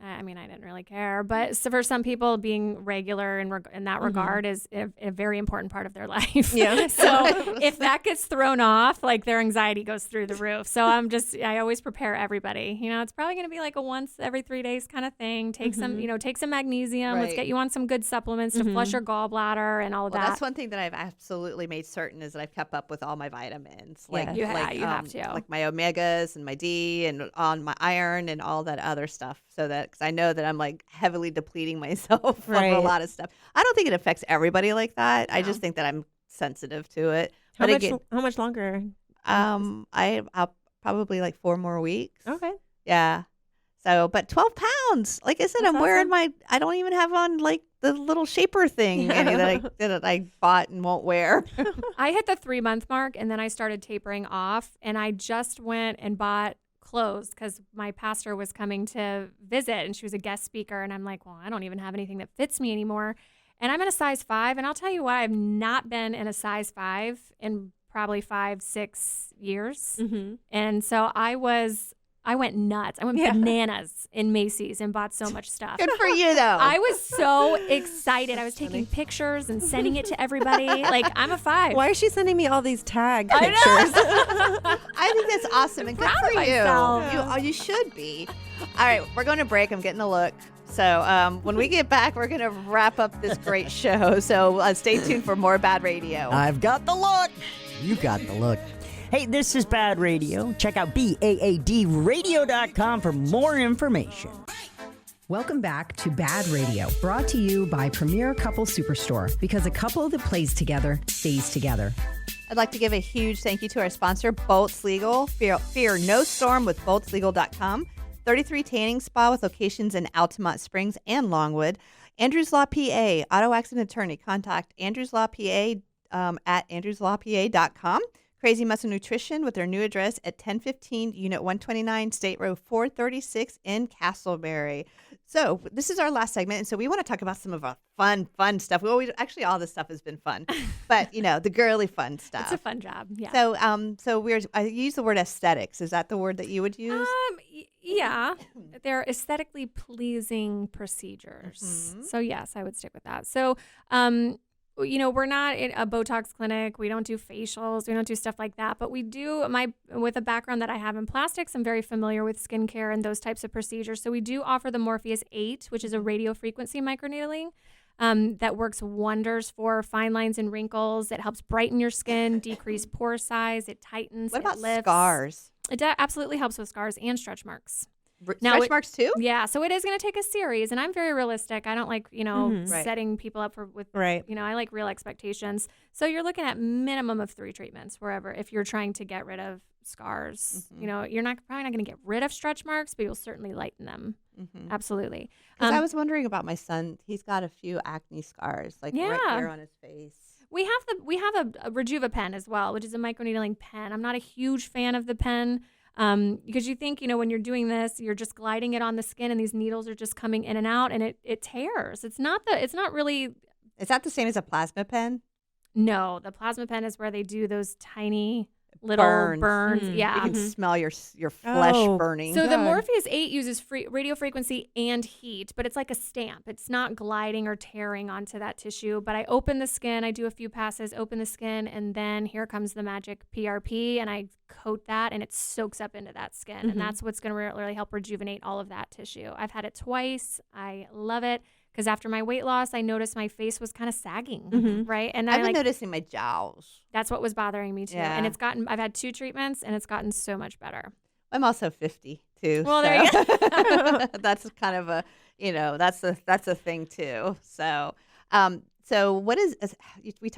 I didn't really care, but for some people, being regular in that regard is a very important part of their life. Yeah. So if that gets thrown off, like their anxiety goes through the roof. So I always prepare everybody. It's probably going to be like a once every 3 days kind of thing. Take some magnesium. Right. Let's get you on some good supplements to flush your gallbladder and all of that. That's one thing that I've absolutely made certain is that I've kept up with all my vitamins. You have to. Like my omegas and my D and on my iron and all that other stuff. So that, because I know that I'm like heavily depleting myself from a lot of stuff. I don't think it affects everybody like that. No. I just think that I'm sensitive to it. How much longer? I'll probably like 4 more weeks. Okay. Yeah. So, but 12 pounds. Like I said, I'm wearing I don't even have on like the little shaper thing that I bought and won't wear. I hit the 3-month mark and then I started tapering off, and I just went and bought clothes because my pastor was coming to visit and she was a guest speaker, and I'm like, well, I don't even have anything that fits me anymore, and I'm in a size 5, and I'll tell you what, I've not been in a size 5 in probably 5-6 years. And so I was I went nuts. I went bananas in Macy's and bought so much stuff. Good for you, though. I was so excited. I was taking pictures and sending it to everybody. Like, I'm a 5. Why is she sending me all these tag I pictures? I think that's awesome and good Proud for of you. myself. You should be. All right, we're going to break. I'm getting a look. So when we get back, we're going to wrap up this great show. So stay tuned for more BaaD Radio. I've got the look. You got the look. Hey, this is BaaD Radio. Check out BaaDradio.com for more information. Welcome back to BaaD Radio, brought to you by Premier Couple Superstore, because a couple that plays together stays together. I'd like to give a huge thank you to our sponsor, Bolts Legal. Fear no storm with boltslegal.com. 33 tanning spa with locations in Altamont Springs and Longwood. Andrews Law PA, auto accident attorney. Contact Andrews Law PA at andrewslawpa.com. Crazy Muscle Nutrition with their new address at 1015 Unit 129 State Road 436 in Castleberry. So this is our last segment, and so we want to talk about some of our fun stuff. Actually, all this stuff has been fun, but the girly fun stuff. It's a fun job. Yeah. So I use the word aesthetics. Is that the word that you would use? Yeah, they're aesthetically pleasing procedures. Mm-hmm. So yes, I would stick with that. So, we're not in a Botox clinic. We don't do facials. We don't do stuff like that. But we do, with a background that I have in plastics, I'm very familiar with skincare and those types of procedures. So we do offer the Morpheus 8, which is a radio frequency microneedling that works wonders for fine lines and wrinkles. It helps brighten your skin, decrease pore size. It tightens. What about it lifts. scars? It absolutely helps with scars and stretch marks. Stretch marks too? Yeah, so it is going to take a series, and I'm very realistic. I don't like, setting people up I like real expectations. So you're looking at minimum of 3 treatments if you're trying to get rid of scars. Mm-hmm. You're probably not going to get rid of stretch marks, but you'll certainly lighten them. Mm-hmm. Absolutely. Because I was wondering about my son. He's got a few acne scars, right here on his face. We have a Rejuva pen as well, which is a microneedling pen. I'm not a huge fan of the pen because you think, when you're doing this, you're just gliding it on the skin and these needles are just coming in and out and it tears. It's not really. Is that the same as a plasma pen? No, the plasma pen is where they do those tiny little burns. Yeah. You can smell your flesh burning. So the Morpheus 8 uses radio frequency and heat, but it's like a stamp. It's not gliding or tearing onto that tissue. But I open the skin, I do a few passes, open the skin, and then here comes the magic PRP, and I coat that, and it soaks up into that skin. Mm-hmm. And that's what's going to really help rejuvenate all of that tissue. I've had it twice. I love it. Because after my weight loss, I noticed my face was kind of sagging, right? And I've been noticing my jowls. That's what was bothering me too. Yeah. And I've had 2 treatments, and it's gotten so much better. I'm also 50 too. Well, there you go. That's kind of a, that's a thing too. So, what is? We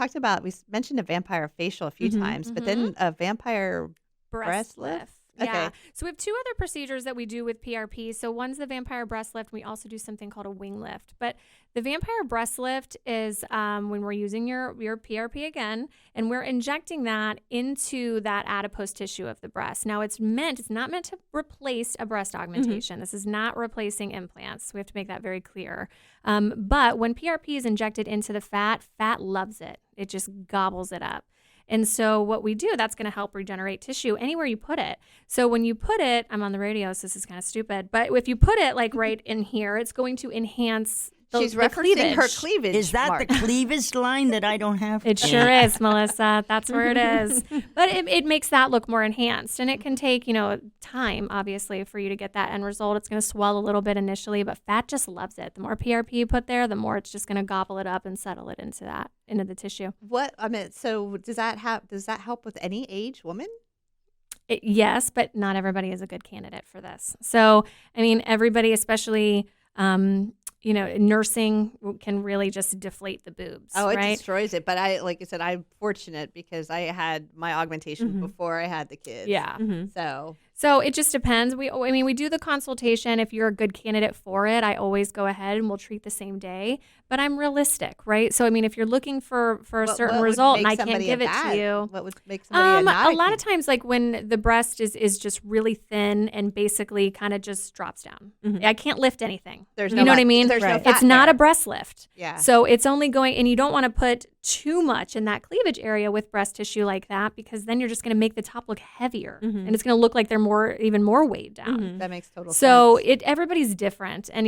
mentioned a vampire facial a few times, but then a vampire breast lift. Yeah. Okay. So we have 2 other procedures that we do with PRP. So one's the vampire breast lift. We also do something called a wing lift. But the vampire breast lift is when we're using your PRP again, and we're injecting that into that adipose tissue of the breast. Now it's not meant to replace a breast augmentation. Mm-hmm. This is not replacing implants. We have to make that very clear. But when PRP is injected into the fat loves it. It just gobbles it up. And so what we do, that's going to help regenerate tissue anywhere you put it. So when you put it, I'm on the radio, so this is kind of stupid, but if you put it like right in here, it's going to enhance She's the referencing cleavage. her cleavage. Is that mark. the cleavage line that I don't have? It sure is, Melissa. That's where it is. But it makes that look more enhanced. And it can take, time, obviously, for you to get that end result. It's going to swell a little bit initially, but fat just loves it. The more PRP you put there, the more it's just going to gobble it up and settle it into the tissue. So does that help with any age woman? Yes, but not everybody is a good candidate for this. So, everybody, especially nursing can really just deflate the boobs. Oh, it right? destroys it. But like I said, I'm fortunate because I had my augmentation before I had the kids. Yeah. Mm-hmm. So it just depends. We do the consultation. If you're a good candidate for it, I always go ahead and we'll treat the same day. But I'm realistic, right? So, if you're looking for a certain result and I can't give it to you. What would make somebody a lot of times, like when the breast is just really thin and basically kind of just drops down. Mm-hmm. I can't lift anything. There's you know what I mean? There's no fat it's not there. a breast lift. Yeah. So it's only going, and you don't want to put too much in that cleavage area with breast tissue like that because then you're just going to make the top look heavier and it's going to look like they're even more weighed down. That makes total sense. So everybody's different. And,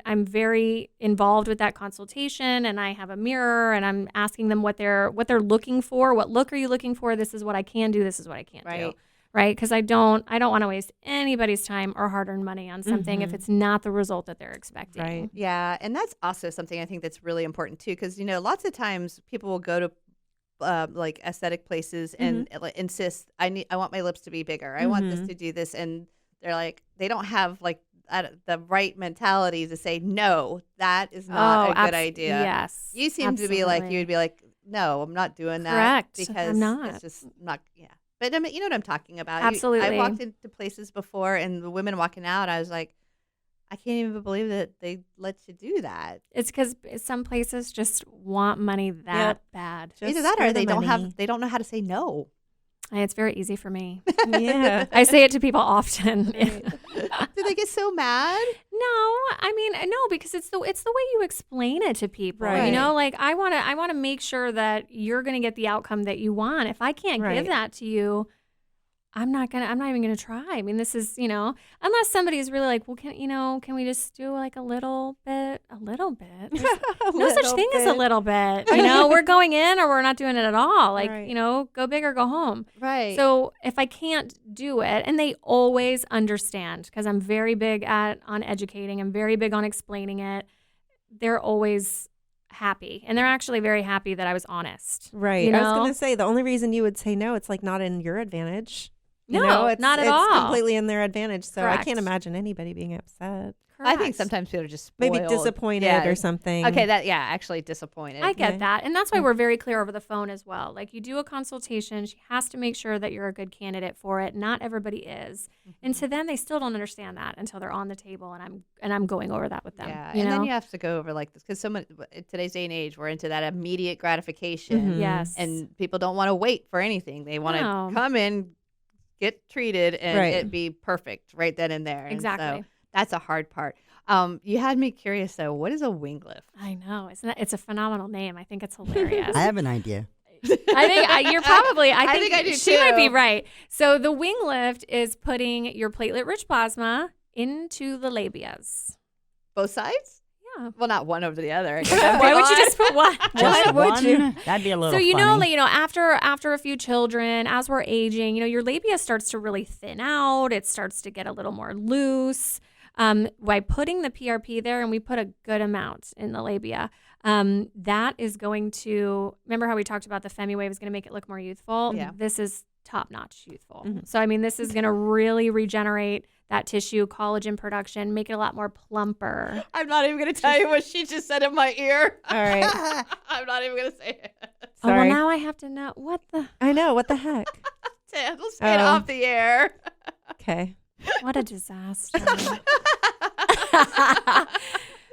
I'm very involved with that consultation, and I have a mirror, and I'm asking them what they're looking for. What look are you looking for? This is what I can do. This is what I can't do. Right? Because I don't want to waste anybody's time or hard-earned money on something if it's not the result that they're expecting. Right. Yeah, and that's also something I think that's really important too, because lots of times people will go to like aesthetic places and insist I want my lips to be bigger. I want this to do this, and they're like they don't have like the right mentality to say no. That is not a good idea. Yes, you seem to be like you'd be like no, I'm not doing that. Correct. Because I'm not. It's just not. Yeah. But I mean, you know what I'm talking about. Absolutely. I walked into places before, and the women walking out, I was like, I can't even believe that they let you do that. It's because some places just want money that bad. Either that, or they don't know how to say no. And it's very easy for me. Yeah. I say it to people often. Do they get so mad? No, because it's the way you explain it to people. Right. Like I want to make sure that you're going to get the outcome that you want. If I can't give that to you, I'm not even gonna try. I mean, this is, unless somebody is really like, well, can we just do like a little bit? There's no such thing as a little bit. We're going in or we're not doing it at all. Like, go big or go home. Right. So if I can't do it, and they always understand, because I'm very big on educating, I'm very big on explaining it. They're always happy, and they're actually very happy that I was honest. Right. I was gonna say the only reason you would say no, it's like not in your advantage. No, not at all. It's completely in their advantage. So Correct. I can't imagine anybody being upset. I think sometimes people are just spoiled. Maybe disappointed or something. Okay, actually disappointed. I get that. And that's why we're very clear over the phone as well. Like, you do a consultation, she has to make sure that you're a good candidate for it. Not everybody is. And to them, they still don't understand that until they're on the table, and I'm going over that with them. Yeah, and then you have to go over like this, because in today's day and age, we're into that immediate gratification. Yes. And people don't want to wait for anything. They want to come in, get treated, and it be perfect right then and there. Exactly. And so that's a hard part. You had me curious though. What is a wing lift? I know. It's a phenomenal name. I think it's hilarious. I have an idea. I think you're probably. I think I do she too. might be right. So the wing lift is putting your platelet-rich plasma into the labias. Both sides? Yeah. Well, not one over the other. Why would you just put one? Just Why would one? you? That'd be a little So funny. after a few children, as we're aging, your labia starts to really thin out. It starts to get a little more loose. By putting the PRP there, and we put a good amount in the labia, that is going to, remember how we talked about the FemiWave is going to make it look more youthful? Yeah. This is top-notch youthful. So, this is going to really regenerate that tissue, collagen production, make it a lot more plumper. I'm not even going to tell you what she just said in my ear. All right. I'm not even going to say it. Oh, well, Sorry. now I have to know. What the? I know. What the heck? We'll say it off the air. Okay. What a disaster.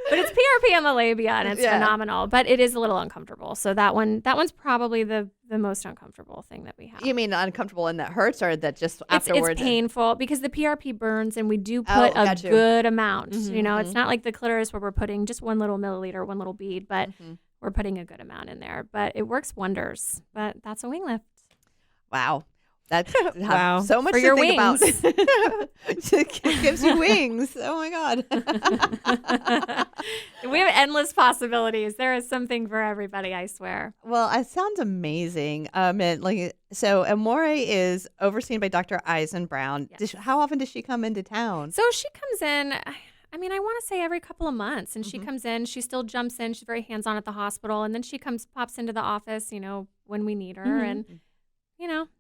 But it's PRP on the labia, and it's phenomenal. But it is a little uncomfortable. So that one's probably the most uncomfortable thing that we have. You mean uncomfortable and that hurts, or that just afterwards? It's painful because the PRP burns, and we do put a good amount. It's not like the clitoris where we're putting just 1 little milliliter, 1 little bead, but we're putting a good amount in there. But it works wonders. But that's a wing lift. Wow. That's Wow. so much For to your think about. wings. It gives you wings. Oh my God. We have endless possibilities. There is something for everybody, I swear. Well, it sounds amazing. So Amore is overseen by Dr. Eisen Brown. Yes. How often does she come into town? So she comes in, I want to say every couple of months, and she comes in, she still jumps in. She's very hands-on at the hospital, and then she pops into the office, when we need her. And,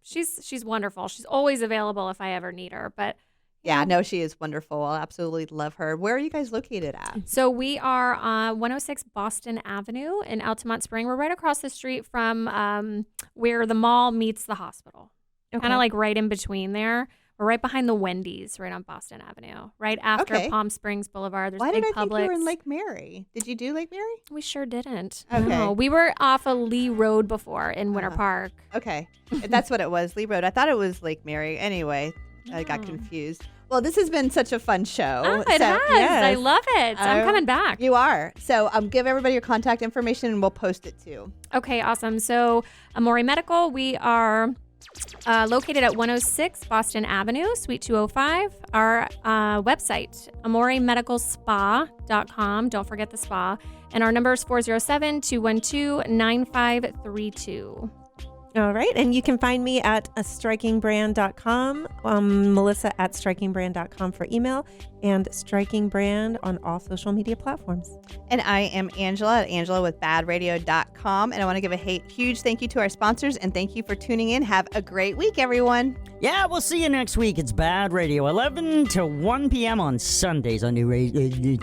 she's wonderful. She's always available if I ever need her. But she is wonderful. I'll absolutely love her. Where are you guys located at? So we are on 106 Boston Avenue in Altamont Spring. We're right across the street from where the mall meets the hospital. Okay. Kind of like right in between there. We're right behind the Wendy's, right on Boston Avenue, right after Palm Springs Boulevard. There's Why big did I think you were in Publix. Lake Mary? Did you do Lake Mary? We sure didn't. Okay. No, we were off of Lee Road before in Winter Park. Okay. That's what it was, Lee Road. I thought it was Lake Mary. Anyway, I got confused. Well, this has been such a fun show. Oh, it has. yes. I love it. So I'm coming back. You are. So give everybody your contact information and we'll post it too. Okay, awesome. So Amore Medical, we are Located at 106 Boston Avenue, Suite 205. Our website, amoremedicalspa.com. Don't forget the spa. And our number is 407-212-9532. All right. And you can find me at strikingbrand.com, Melissa at strikingbrand.com for email, and Striking Brand on all social media platforms. And I am Angela at angelawithbaadradio.com. And I want to give a huge thank you to our sponsors, and thank you for tuning in. Have a great week, everyone. Yeah, we'll see you next week. It's BaaD Radio, 11 to 1 p.m. on Sundays on New Radio. You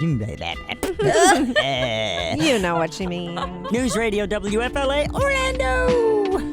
know what she means. News Radio WFLA Orlando.